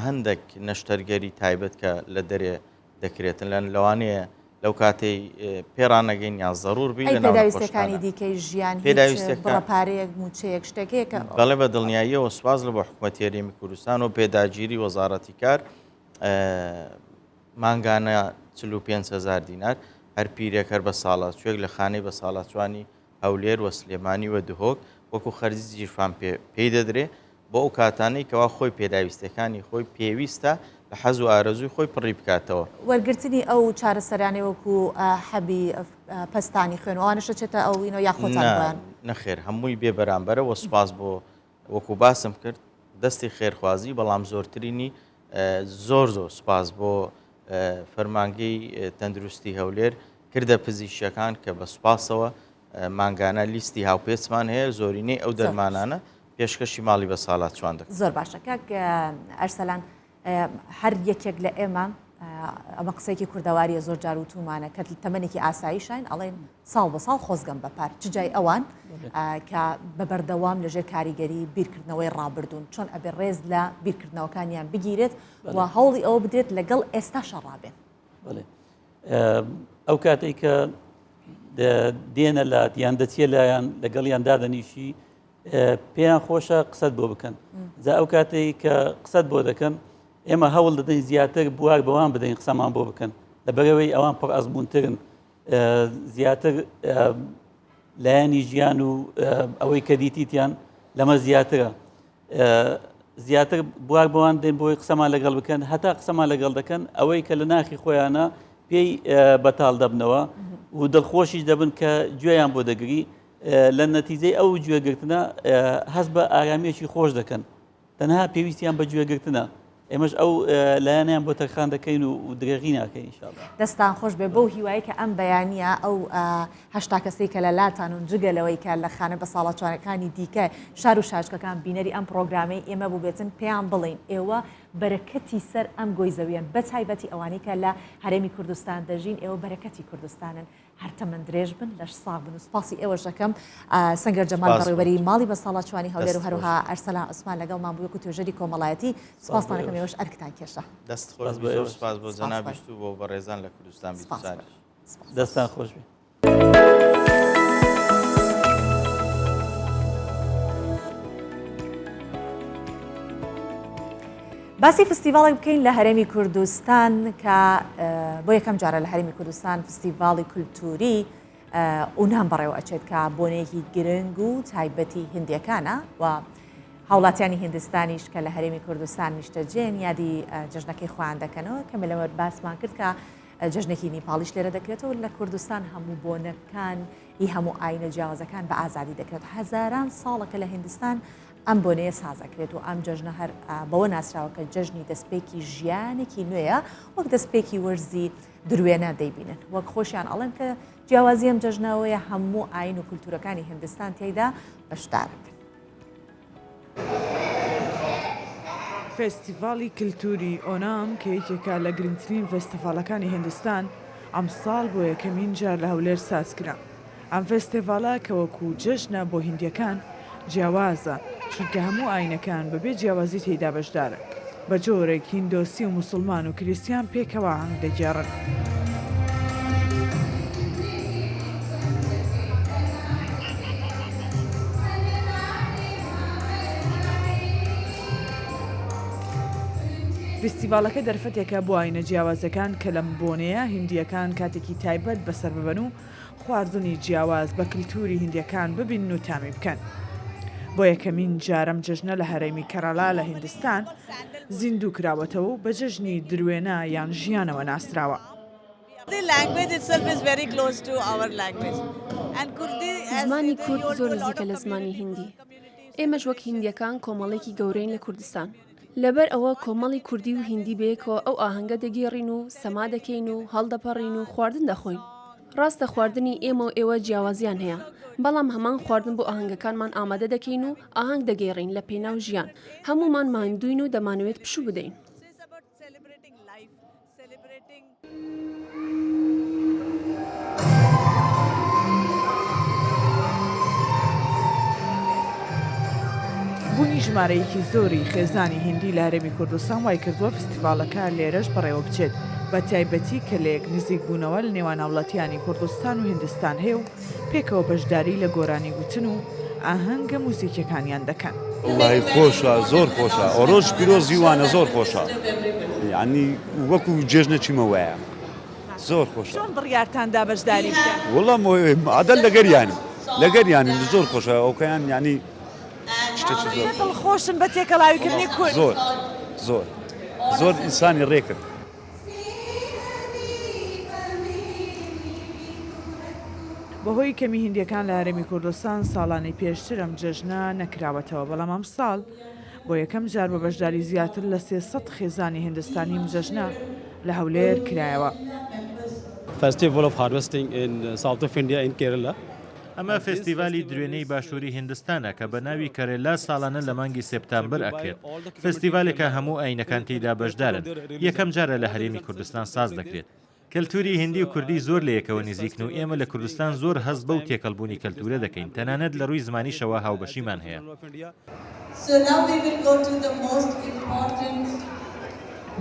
هەندێک نەشتەرگەری تایبەت کە لە دەرێ دەکرێتن لەن لەوانەیە لەو کاتەی پێڕانەگەین یان زەڕور بی لە پێداویستەکانی دیکەی ژیان بڕەپارەیەک موچەیەک شتێکەکە بەڵێ بە دڵنیاییەوە سواز لە بۆ حکوومەتی هەرێمی کوردستان و پێداگیری وەزارەتی کار مانگانە 45,000 دینار هەر پیرێک هەر بە ساڵاتچوێک لە خانەی بە ساڵاتچوانی هەولێر وە سلێمانی وە دهۆک وەکو خەرجی زیرفان پێی دەدرێ بۆ ئەو کاتانەی کەوا خۆی پێداویستەکانی خۆی پێویستە لە حەز و ئارەزوی خۆی پڕی بکاتەوە وەرگرتنی ئەو چارەسەرانەی وەکو حەبی پەستانی خوێنەوانشە چێتە ئەوینەوە یاخۆتان نەخێر هەمووی بێ بەرامبەرە وە سوپاس بۆ وەکو باسم کرد دەستی خێرخوازی بەڵام زۆرترینی زۆر سوپاس بۆ فەرمانگەی تەندروستی هەولێر کردە پزیشکەکان کە بە سوپاسەوە مانگانە لیستی هاوپێچمان هەیە زۆرینەی ئەو دەرمانانە پێشکەشی ماڵی بە ساڵات چوان دەکەن زۆر باشە کاک ئەرسەلان هەر یەکێک لە ئێمە ئەمە قسێکی کوردەواریە زۆر جار و تومانە کە تەمەنێکی ئاساییشین ئەڵێن ساڵ بە ساڵ خۆزگەم بەپار جای ئەوان کە بە بەردەوام لەژێر کاریگەری بیرکردنەوەی ڕابردوون چۆن ئەبێ ڕێز لە بیرکردنەوەکانیان بگیرێت و هەوڵی ئەوە بدرێت لەگەڵ ئێستاشە ڕابێن ئەو کاتێک کە دێنە لە یان دەچێت لایەن لەگەڵیان دادەنیشی پێیان خۆشە قسەت بۆ بکەن جا ئەو کاتێک کە قسەت بۆ دەکەن ئێمە هەوڵ دەدەین زیاتر بوار بەوان بدەین قسەمان بۆ بکەن لەبەرەوەی ئەوان پڕ ئەزمونترن زیاتر لایەنی ژیان و ئەوەی کە دیتیان لەمە زیاترە زیاتر بوار بەوان دێن بۆی قسەمان لەگەڵ بکەن هەتا قسەمان لەگەڵ دەکەن ئەوەی کە لە ناخی خۆیانە پێی بەتاڵ دەبنەوە و دڵخۆشیش دەبن کە گوێیان بۆ دەگری لە نەتیجەی ئەو گوێگرتنە هەست بە ئارامیەکی خۆش دەکەن تەنها پێویستیان بە گوێگرتنە ئێمەش ئەو لایەنیان بۆ تەرخان دەکەین و درێغی ناکەین ئینشاءالله دەستان خۆش بێ بەو هیوایی کە ئەم بەیانیە ئەو هەشتا کەسەی کە لە لاتان و جگەلەوەی کە لە خانە بە ساڵاتوانەکانی دیکە شار و شاژکەکان بینەری ئەم پرۆگرامەی ئێمە بوو بێتن پێیان بڵین ئێوە بەرەکەتی سەر ئەم گۆی زەویان بە تایبەتی ئەوانەی کە لە هەرێمی کوردستان دەژین ئێوە بەرەکەتی کوردستانن هەرتەمەند درێژ بن لەش ساغ بن و سپاسی ئێوەش دەکەم سەنگەر جەمال بەڕێوەبەری ماڵی بە ساڵاتچوانی هەولێر و هەروها ئەرسەلان عوسمان لەگەڵمان بوو وەکو توێژەری کۆمەڵایەتی سپاستانەکەم ئێوەش ئەرکتان کێشە دەست خۆش زۆر سپاس بۆ جەنابیشت و بۆ بەڕێزان لە کوردستان بیساری دەستان خۆش بێ باسی فستیڤاڵێک بکەین لە هەرێمی کوردستان کە بۆ یەکەم جارە لە هەرێمی کوردستان فستیڤاڵی کولتوری ئونام بەڕێوە ئەچێت کە بۆنەیەکی گرنگ و تایبەتی هندیەکانە و هاوڵاتیانی هندستانیش کە لە هەرێمی کوردستان نیشتەجێن یادی جژنەکەی خۆیان دەکەنەوە کە لەوە باسمان کرد کە جژنێکی نیپاڵیش لێرە دەکرێتەوە لە کوردستان هەموو بۆنەکان هی هەموو ئاینە جیاوازەکان بە ئازادی دەکرێت هەزاران ساڵەکە لە هندستان ئەم بۆنەیە سازەکرێت و ئەم جژنە هەر بەوە ناسراوە کە جژنی دەستپێکی ژیانێکی نوێیە وەک دەستپێکی وەرزی دروێنە دەیبینن وەک خۆشیان ئەڵێن کە جیاوازی ئەم جژنەوەیە هەموو ئاین و کولتورەکانی هندستان تێیدا بەشدارن. فستیڤاڵی کللتوری ئۆنام کە یەکێکە لە گرنگترین فستیڤالەکانی هندستان ئەم ساڵ بۆ یەکەمین جار لە هەولێر سازکرا. ئەم فستیڤالە کە وەکو جژنە بۆ هندیەکان جیاوازە چونکە هەموو ئاینەکان بەبێ جیاوازی تێیدا بەشدارە بە جۆرێک هیندۆسی و موسڵمان و کریستیان پێکەوە هەنگ دەگێڕن. فستیڤالەکە دەرفەتێکە بۆ ئاینە جیاوازەکان کە لەم بۆنەیە هندیەکان کاتێکی تایبەت بەسەر ببەن و خواردنی جیاواز بە کللتوری هندیەکان ببین و تامی بکەن. بۆ یەکەمین جارەم جژنە لە هەرێمی کەرالا لە هندستان زیندوو کراوەتەوە و بە جژنی دروێنە یان ژیانەوە ناسراوە. زمانی کورد زۆر نزیکە لە زمانی هیندی. ئێمەش وەک هندیەکان کۆمەڵێکی گەورەین لە کوردستان. لەبەر ئەوە کۆمەڵی کوردی و هیندی بەیەکەوە ئەو ئاهەنگە دەگێڕین و سەما دەکەین و هەڵدەپەڕین و خواردن دەخۆین. ڕاستە خواردنی ئێمە و ئێوە جیاوازیان هەیە بەڵام هەمان خواردن بۆ ئاهەنگەکانمان ئامادە دەکەین و ئاهەنگ دەگەێڕین لە پێناو ژیان هەمومان ماندوین و دەمانوێت پشوو بدەین. بوونی ژمارەیەکی زۆری خێزانی هندی لە هەرێمی کوردستان وای کردووە فستیڤالەکە لێرەش بەڕێوە بچێت بە تایبەتی کە لە یەک نزیک بوونەوە لە نێوان هاوڵاتیانی کوردستان و هندستان هەیە و پێکەوە بەشداری لە گۆرانی گوتن و ئاهەنگە موسیقیەکانیان دەکەن. والله خۆشە زۆر خۆشە ئۆڕۆژ پیرۆزی وانە زۆر خۆشە یعنی وەکو جێژنەچیمە وایە زۆر خۆشە. چۆن بڕیارتاندا بەشداری بکەن؟ وڵام عادەل لەگەریانی زۆر خۆشە ئەوکەیان یعنی دڵخۆشن بە تێکەڵاویکردنی کورد زۆر ئینسانی ڕێکرد. بەهۆی کەمی هندیەکان لە هەرێمی کوردستان ساڵانی پێشتر ئەم جەژنە نەکراوەتەوە بەڵام ئەم ساڵ بۆ یەکەم جار بە بەشداری زیاتر لە 300 خێزانی هندستانی ئەم جەژنە لە هەولێر کرایەوە. Festival of Harvesting in South of India in Kerala. ئەمە فستیڤالی درێنەی باشووری هیندستانە کە بە ناوی کەرێلا ساڵانە لە مانگی سپتامبەر ئەکرێت. فستیڤالێکە هەموو ئاینەکان تێیدا بەشدارن. یەکەم جارە لە هەرێمی کوردستان ساز دەکرێت. کەلتوری هندی و کوردی زۆر لە یەکەوە نزیکن و ئێمە لە کوردستان زۆر هەست بەو تێکەڵبوونی کەلتورە دەکەین تەنانەت لە ڕووی زمانیشەوە هاوبەشیمان هەیە.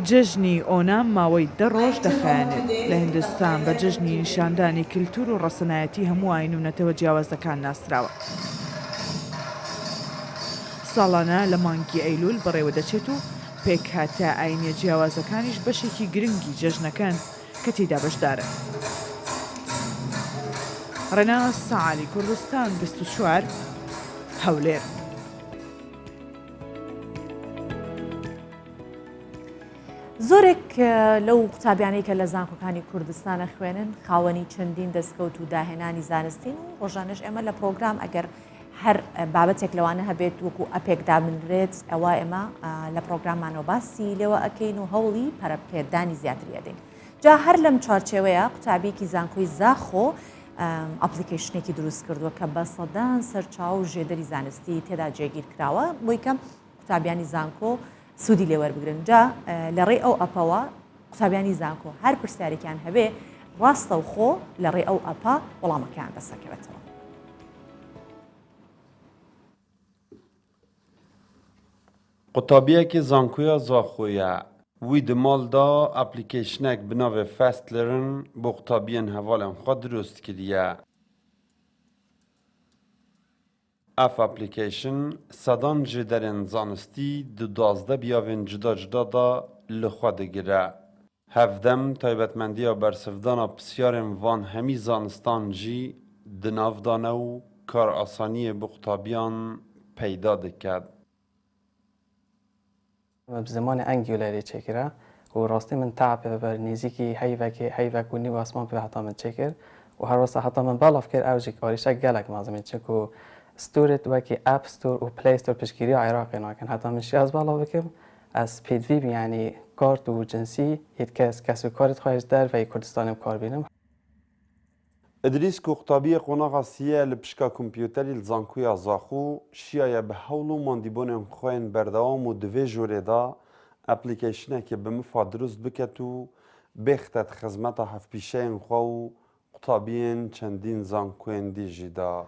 جژنی ئۆنام ماوەی 10 ڕۆژ دەخایەنێت لە هیندستان بە جژنی نیشاندانی کللتور و ڕەسەنایەتی هەموو ئاین و نەتەوە جیاوازەکان ناسراوە. ساڵانە لە مانگی ئەیلول بەڕێوە دەچێت و پێک هاتە ئاینە جیاوازەکانیش بەشێکی گرنگی جژنەکەن کە تێیدا بەشدارن. ڕێناز سەعالی کوردستان 24 هەولێر. زۆرێک لەو قوتابیانەی کە لە زانکۆکانی کوردستانە خوێنن خاوەنی چەندین دەستکەوت و داهێنانی زانستین و ڕۆژانش ئێمە لە پرۆگرام ئەگەر هەر بابەتێک لەوانە هەبێت وەکو ئەپێکدا بنرێت ئەوە ئێمە لە پرۆگراممانەوە باسی لێوە ئەەکەین و هەوڵی پەرەپێدانی زیاتری ئەدەین. جا هەر لەم چوارچێوەیە قوتابیەکی زانکۆی زاخۆ ئەپلیکیشنێکی دروست کردووە کە بە سەدان سەرچاو و ژێدەری زانستی تێدا جێگیر کراوە بۆی کەم قوتابیانی زانکۆ سوودی لێوەربگرن. جا لە ڕێ ئەو ئەپەوە قوتابیانی زانکۆ هەر پرسیارێکیان هەبێ ڕاستە و خۆ لە ڕێ ئەو ئەپە وەڵامەکەیان دەسەکەوێتەوە. قوتابیەکی زانکۆیە زاخۆیە وی دمالدا ئەپلیکیشنێک بناوێ فەستلرن بۆ قوتابیان هەواڵیان خۆ دروست کردیە. ئەف ئەپلیکیشن سەدان ژێدەرێن زانستی دو 12 بیاوێن جدا جدادا لەخوا دەگیرە. هەفدەم تایبەتمەندیە بەرسەفدانە پرسیارên van هەمی زانستان جی di navdane û kar asaniyê bi qutabîyan peyda diket. Bi zimanê Angulêrê çêkire û rastî min tev pê ber nêzîkî heyvek û nîv asman pê heta min çêkir û her wisa heta min belav kir ew jî karîşek gelek mezimê çêku storêt wekî App Store û Play Store piştgiriya Iraqê nakin heta min şî ez belav bikim ez pêdivî yanî kart û cinsî hêt kes û karê xwe ji derveyê Kurdistanê kar bînim. İdrîs ku qutabiyê qonaxa siye li pişka kompîuterî li zankoya zaxû şiyaye bi hewl û mandîbonên xwe yên berdewam û di vê jorê da aplikêşinekê bi mifa durust biket û bêxte di xizmeta hevpîşeyên xwe û qutabiyên çendîn zankoyên dî jî da.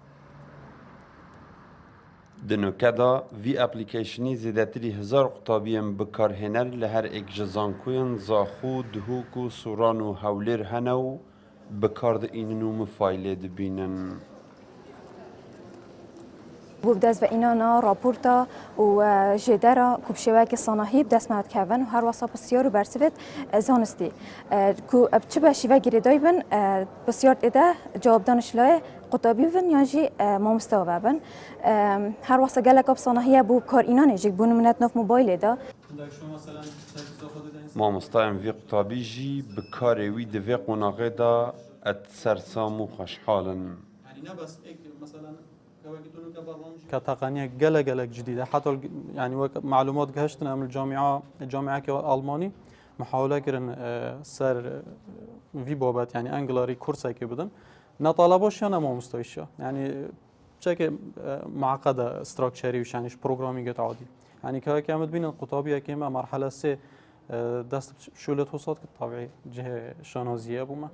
Di nokeda vî aplikêşinî zêdetirî 1000 qutabiyên bikarhêner li her êk ji zankoyên zaxû, Duhok û Soran û Hewlêr hene û بکار دینن و مفایله دبینن. بوب دست و اینا راپورتا و جدرا کوبشوه که صناعی دست مد کردن و هر واسه بسیار برسوت زانستی کو چه باشی و گریدای بن بسیار ایده جواب دانش لای قطابی بن یا جی ما مستوى بن هر واسه گله کاب صناعی بو کار اینا نجی بون منت نف موبایل دا ما مستعم وی قطابی جی بکاری وی دوی قناقه دا ات سرسام و خوشحالن. كتقنية جلق جديدة حتى يعني معلومات جهشتنا من الجامعة كألماني محاولة كرن سر في بابات يعني أنجلاري كورسة كبدن نطالبوش أنا ما مستويشة يعني بشكل معقدة استراكشري وش يعني برنامج عادي يعني كأمد بين القطابية كما مرحلة سي دست شولت حساد که طبیعی جه شانازیه بومه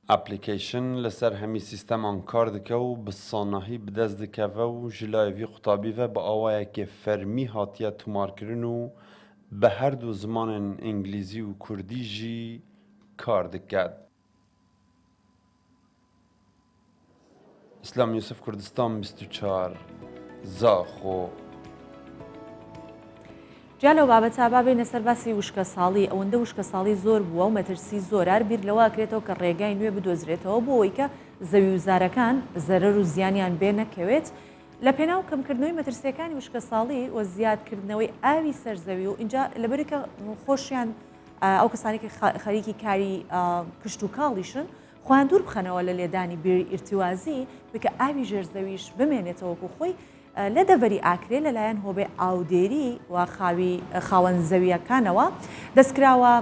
اپلیکیشن لسر همی سیستم آنکار دکه و بسانهی بدست دکه و جلایوی خطابی و با آوائه که فرمی هاتیه تومار کرن و به هر دو زمان انگلیزی و کردی جی کار دکد. اسلام یوسف کردستان 24 زاخو جالو بابەتە بابێنە سەر باسی وشکە ساڵی ئەوەندە وشکە ساڵی زۆر بووە و مەترسی زۆرار بیر لەوە کرێتەوە کە ڕێگای نوێ بدۆزرێتەوە بۆ ئەوەی کە زەوی وزارەکان زەرەر و زیانیان بێ نەکەوێت لە پێناو کەمکردنەوەی مەترسیەکانی وشکە ساڵی و زیادکردنەوەی ئاوی سەرزەوی و اینجا لەبەرکە خۆشیان ئەو کەسانی کە خەریکی کاری کشت و کاڵیشن خۆیان دوور بخەنەوە لە لێدانی بێری ئیرتیوازی بکە ئاوی ژێرزەویش بمێنێتەوەکو خۆی لە دەڤەری ئاکرێ لەلایەن هۆبێ ئاودێری و خاوەن زەویەکانەوە دەستکراوە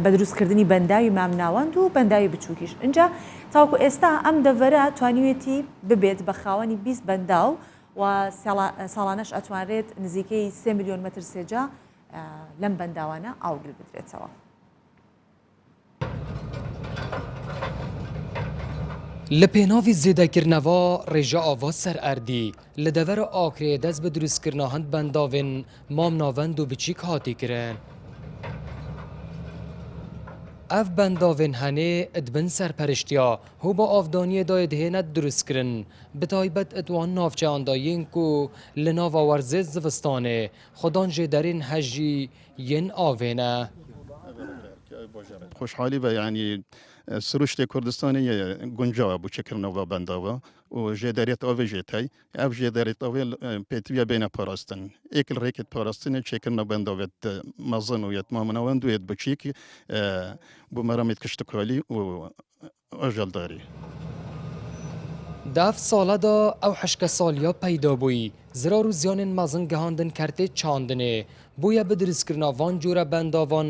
بە دروستکردنی بەنداوی مامناوەند و بەنداوی بچووکیش. اینجا تاوکو ئێستا ئەم دەڤەرە توانیوێتی ببێت بە خاوەنی 20 بەنداو و ساڵانەش ئەتوانرێت نزیکەی 3 میلیۆن مەتر سێجا لەم بەنداوانە ئاوگل بدرێتەوە. لە پێناوی زێدەکردنەوە ڕێژە ئاوا سەر ئەردی لە دەڤەرە ئاکرێ دەست بە دروستکردنا هەند بەنداوێن مامناوەند و بچیک هاتی کرن. ئەف بەنداوێن هەنێ ئەدبن سەرپەرشتیا هۆ بە ئافدانیە دایە دهێنەت دروستکردن بتایبەت ئەتوان ناوچەیاندایین و لە ناوە وەرزێت زڤستانێ خۆدان ژێدەرین هەژی یەن ئاوێنە. خوشحالی بە یعنی سروشتی کردستانی گنجاوه بو چکرنەوە بەنداوە و ژێدەرێت ئەوێ ژێتای ئەف ژێدەرێت ئەوێ پێتویە بینە پاراستن ئێکل ڕێکت پاراستنە چێکردنە بەنداوێت مەزن و یەتمامنەوەند و یەت بچیکی بۆ مەرەمێت کشتکالی و ئەژەلداری. دەف ساڵەدا ئەو حشکە ساڵیا پەیدا بووی زرار و زیانên mezin gihandin kertê çandinê bûye bi dirîskirina van cûre bendavan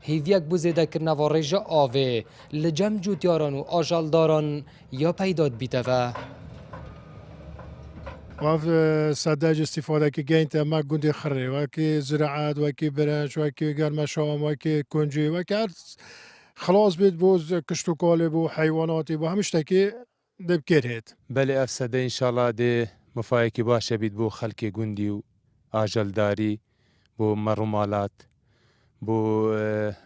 hêviyek bû zêdekirina rêja avê li cem cûtyaran û ajaldaran ya peyda dibîteve. Wav sadece istifadeki geynt ama gundê xirê wekî ziraat wekî birenç wekî germeşam wekî kuncî wekî her xilas bêt bû kiştûkalê bû heywanatî bû hemû ştekî dibkêr hêt. Belê ev sede înşallah dê mifayekî baş e bît bû xelkê gundî û ajeldarî bû merûmalat bû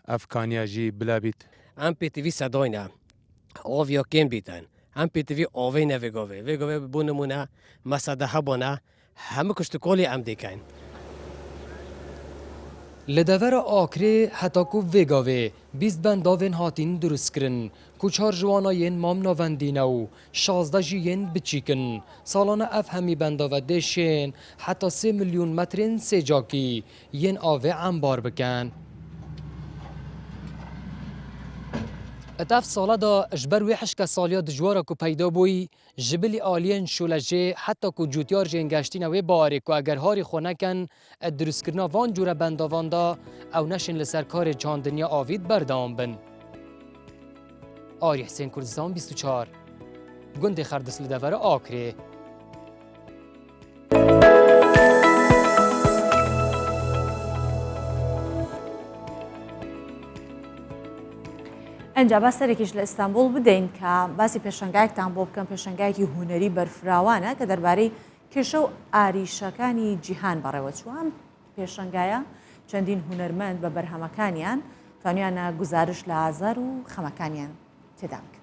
ev kaniya jî bila bît. Em pêtivî sedayne aviya kêm bîtin em pêtivî avê nevêgavê vêgavê bû nimûne mesede hebûne hemû kuştikolê em dîkin. Li devera akrê heta ku vêgavê 20 bendavên hatîn durustkirin ku çar jiwana yên mamnavendîne û 16 jî yên biçîkin. Salane ev hemî bendave dê şên heta 3 milyon metrên sêcakî yên avê embar bikin. Ev sala da ji ber wê hişka saliya dijwara ku peyda bûyî ji bilî aliyên şûlejê heta ku cûtyar jên geştîna wê barê ku eger harî xwe nekin ed durustkirina van cûre bendavan da ew neşin li ser karê çandiniya avî berdewam bin. Arî Hüseyin Kurdistan 24 gundê xerdis li devera Akrê. ئەنجا با سەرێکیش لە ئیستانبول بدەین کە باسی پێشەنگایەکتان بۆ بکەم پێشەنگایەکی هونەری بەرفراوانە کە دەربارەی کێشە و ئاریشەکانی جیهان بەڕێوە چووە. پێشەنگایە چەندین هونەرمەند بە بەرهەمەکانیان توانیانە گزارش لە ئازار و خەمەکانیان تێدا بکەن.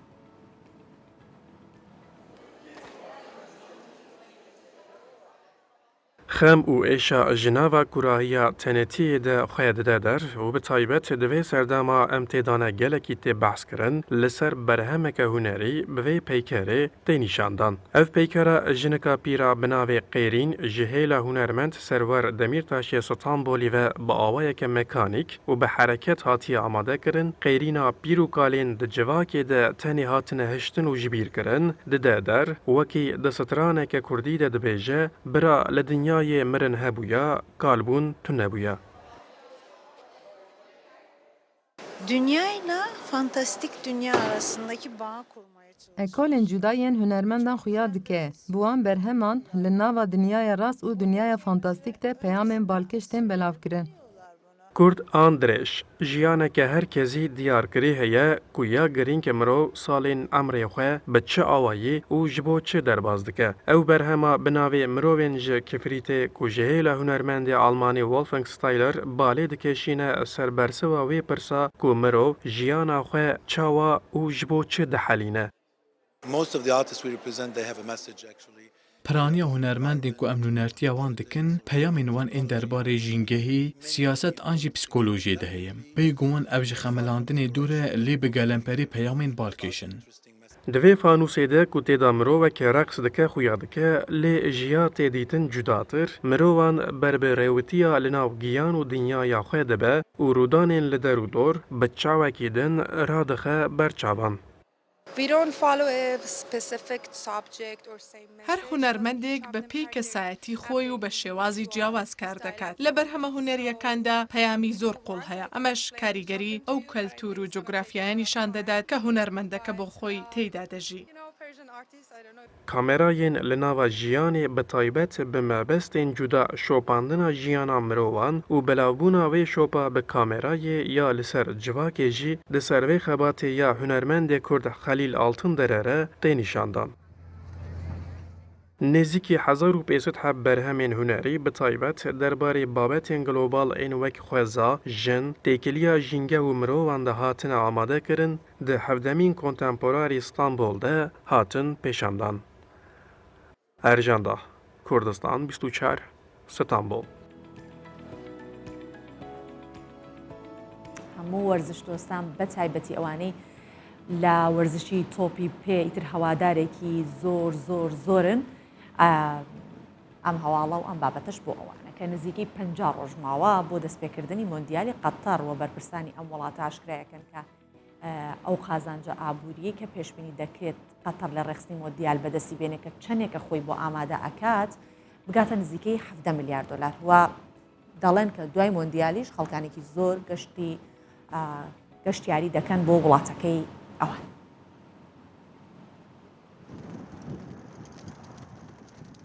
خەم و ئێشە ژناوە کوراهیە تەنێتیەدا خۆیە دەدا دەر و بە تایبەت دەوێ سەرداما ئەم تێدانە گەلێکی تێ بەحسکردن لەسەر بەرهەمێکە هونەری بەوێ پەیکەرێ تێنیشاندان. ئەف پەیکەرە ژنەکە پیرە بناوێ قێرین ji hêla hunermend serwer Demirtaşê Stenbolî ve bi awayeke mekânîk û bi hereket hatiye amadekirin, qêrîna pîr û kalên di civakê de tenê hatine hiştin û jibîrkirin, dide der wekî di straneke Kurdî de dibêje bira li dinyayê mirin hebûya, kalbûn tu nebûye. Dünyayla fantastik dünya arasındaki bağ kurmaya çalışıyor. Ekolên cuda yên hunermendan xuya dike. Bu an berheman li nava dinyaya rast û dinyaya fantastik de peyamên balkêş tên belav kirin. کورد ئاندرێش ژیانێکە هەرکەزی دیارکری هەیە کو یا گرینگە مرۆڤ ساڵین ئەمرێ خوێ بە چ ئاوایی و ji bo çi derbas dike. Ew berhema bi navê mirovên ji kifrîtê ku ji hêla hunermendê Almanî Wolfgang Steyler balê dikeşîne ser bersiva wê pirsa ku mirov jiyana xwe çawa û ji bo çi dihelîne. Most of the artists we represent, they have a message actually. پرانیا هنرمندی که امنونرتی وان دکن پیامین وان این درباره جینگهی سیاست آنجی پسیکولوژی دهیم. بیگوان ابج خملاندن دوره لی به گلمپری پیامین بالکشن. Divê fanûsê de ku têda mirovekê reqs dike xuya dike lê jiya têdîtin cudatir, mirovan ber bi rêwitiya li nav giyan û dinyaya xwe dibe û rûdanên li der û dor bi çawekî din radixe ber çavan. هەر هونەرمەندێک بە پێی کەسایەتی خۆی و بە شێوازی جیاواز کار دەکات. لە بەرهەمە هونەریەکاندا پەیامی زۆر قوڵ هەیە. ئەمەش کاریگەری ئەو کەلتور و جۆگرافیایە نیشان دەدات کە هونەرمەندەکە بۆ خۆی تێیدا دەژی. Kamerayên li nava jiyanê bi taybet bi mebestên cuda şopandina jiyana mirovan û belavbûna wê şopa bi kamerayê ya li ser civakê jî di ser vê xebatê ya hunermendê Kurd Xelîl Altındere re tê nîşandan. Nêzîkî 1500 berhemên hunerî bi taybet derbarê babetên global ên wek xweza, jin, têkiliya jîngev û mirovan de hatine amadekirin, di hevdemîn kontemporarî İstanbul de hatin pêşandan. Erjanda, Kurdistan 24, İstanbul. هەموو وەرزش دۆستان بە تایبەتی ئەوانەی لە وەرزشی تۆپی پێ ئیتر هەوادارێکی زۆر زۆر زۆرن ئەم هەواڵە و ئەم بابەتەش بۆ ئەوانە کە نزیکەی 50 ڕۆژ ماوە بۆ دەستپێکردنی مۆندیالی قەتەر و بەرپرسانی ئەم وڵاتە ئاشکرایەکەن کە ئەو قازانجە ئابووری کە پێشبینی دەکرێت قەتەر لە ڕێخستنی مۆندیال بەدەستی بێنێت کە چەندێکە خۆی بۆ ئامادە ئەکات بگاتە نزیکەی 17 میلیارد دلار و دەڵێن کە دوای مۆندیالیش خەڵکانێکی زۆر گەشتیاری دەکەن بۆ وڵاتەکەی ئەوان.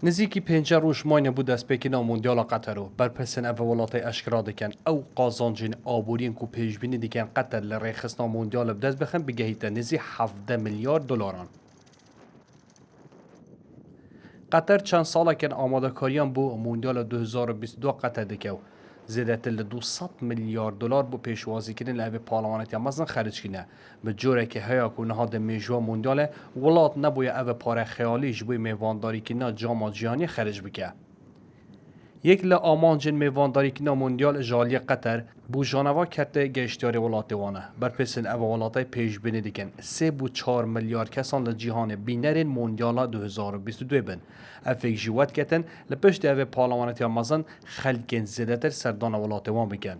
نزیکی 5 ڕۆژ ماینە بوو دەستپێکردنەوە مۆندیاڵە قەتەر و بەرپرسن ئەڤە وڵاتەی ئەشکرا دەکەن ئەو قازانجین ئابوورین و پێشبینی دیکەن قەتەر لە ڕێخستنەوە مۆندیالە بدەست بخەن بگەهیتە نزی 17 میلیارد دلاران. قەتەر چەند ساڵێکن ئامادەکاریان بۆ مۆندیالە 2022 قەتەر دەکە و زیاتر لە 200 میلیارد دلار بۆ پێشوازیکردن لە ئەوێ پاڵەوانەتیان مەزن خەرجکردنە بە جۆرێکی هەیە و نەهادە مێژووە مۆندیالە وڵات نەبووە ئەوە پارە خەیالیش بۆی میێوانداریکردنا جاما جیهانی خەرج بکە. یەک لە ئامانجین میێوانداریکردنا مۆندیال ژالیە قەتەر بوو ژانەوا کەرتە گەشتیاری وڵاتیوانە بەرپرسن ئەوە وڵاتای پێشبینی دیکەن 3.4 میلیارد کەسان لە جیهانە بینەرین مۆندیاڵە 2022 بن. ئەفێک ژیوەت کەتن لە پشت ئەوێ پاڵەوانەتیان مەزن خەلکێن زیاتر سەردانە وڵاتیوان بکەن.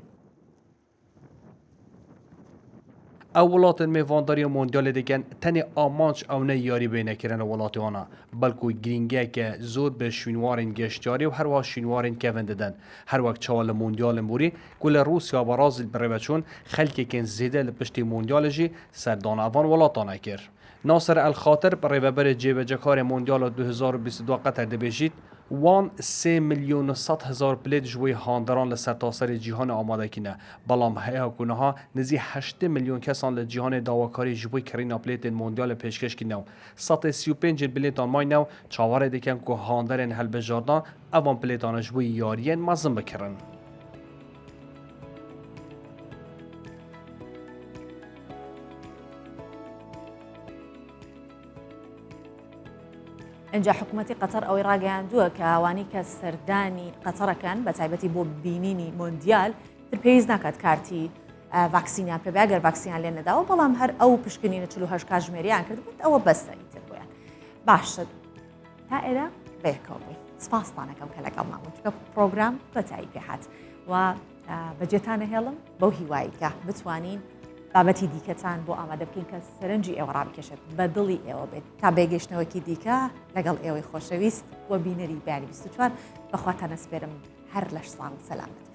ئەو وڵاتن میێوانداری مۆندیالە دەکەن تەنێ ئامانج ئەوە یاری بینەکردنە وڵاتیوانە بەڵکو گرینگەیەکە زۆر بە شوینوارین گەشتیاری و هەروە شوینوارین کەڤن دەدەن هەروەک چاوە لە مۆندیالن بووری کو لە رووسیا بەڕازیل بڕێوەچوون خەلکێکن زیدە لە پشتی مۆندیالژی سەردانەوان وڵاتانە کرد. ناصر الخاطر ڕێبەبەرە جێبەجەکاری مۆندیالە 2022 قەتەر دەبێژیت وان 3 میلیۆن و 100 هزار پلێت ژووی هاندەران لە سەرتاسەری جیهانە ئامادەکینە بەڵام هەیە کوونەها نزی 8 میلیۆن کەسان لە جیهانی داواکاری ژووی کڕینا پلێتên مۆندیالە پێشکەشکردنەوە 135 پلێتان ماینەوە چاوەڕێ دەکەن کو هاندەرێن هەلبەژاردان ئەوان پلێتانە ژووی یاریەن مەزن بکردن. اینجا حکوومەتی قەتەر ئەوەی ڕاگەیاندووە کە ئەوانی کە سەردانی قەتەرەکەن بە تایبەتی بۆ بینینی مۆندیال تر پێویست ناکات کارتی ڤاکسینیان پێ بێ ئەگەر ڤاکسینیان لێ نەداوە بەڵام هەر ئەو پشکنینە 48 کاتژمێریان کرد بێت ئەوە بەستە ئیتر بۆیان باشە تا ئێرە بەیەکەوە بووین سپاستانەکەم کە لەگەڵ ماوە چونکە پرۆگرام بەتایی پێهات و بەجێتانە هێڵم بەو هیوایی کە بتوانین بابەتی دیکەتان بۆ ئامادە بکەین کە سەرنجی ئێوە ڕابکێشێت بە دڵی ئێوە بێت تا بێگەشتنەوەکی دیکە لەگەڵ ئێوەی خۆشەویست و بینەری بیانی 24 بەخواتان ئەسپێرم هەر لەش ساڵ سەلامت.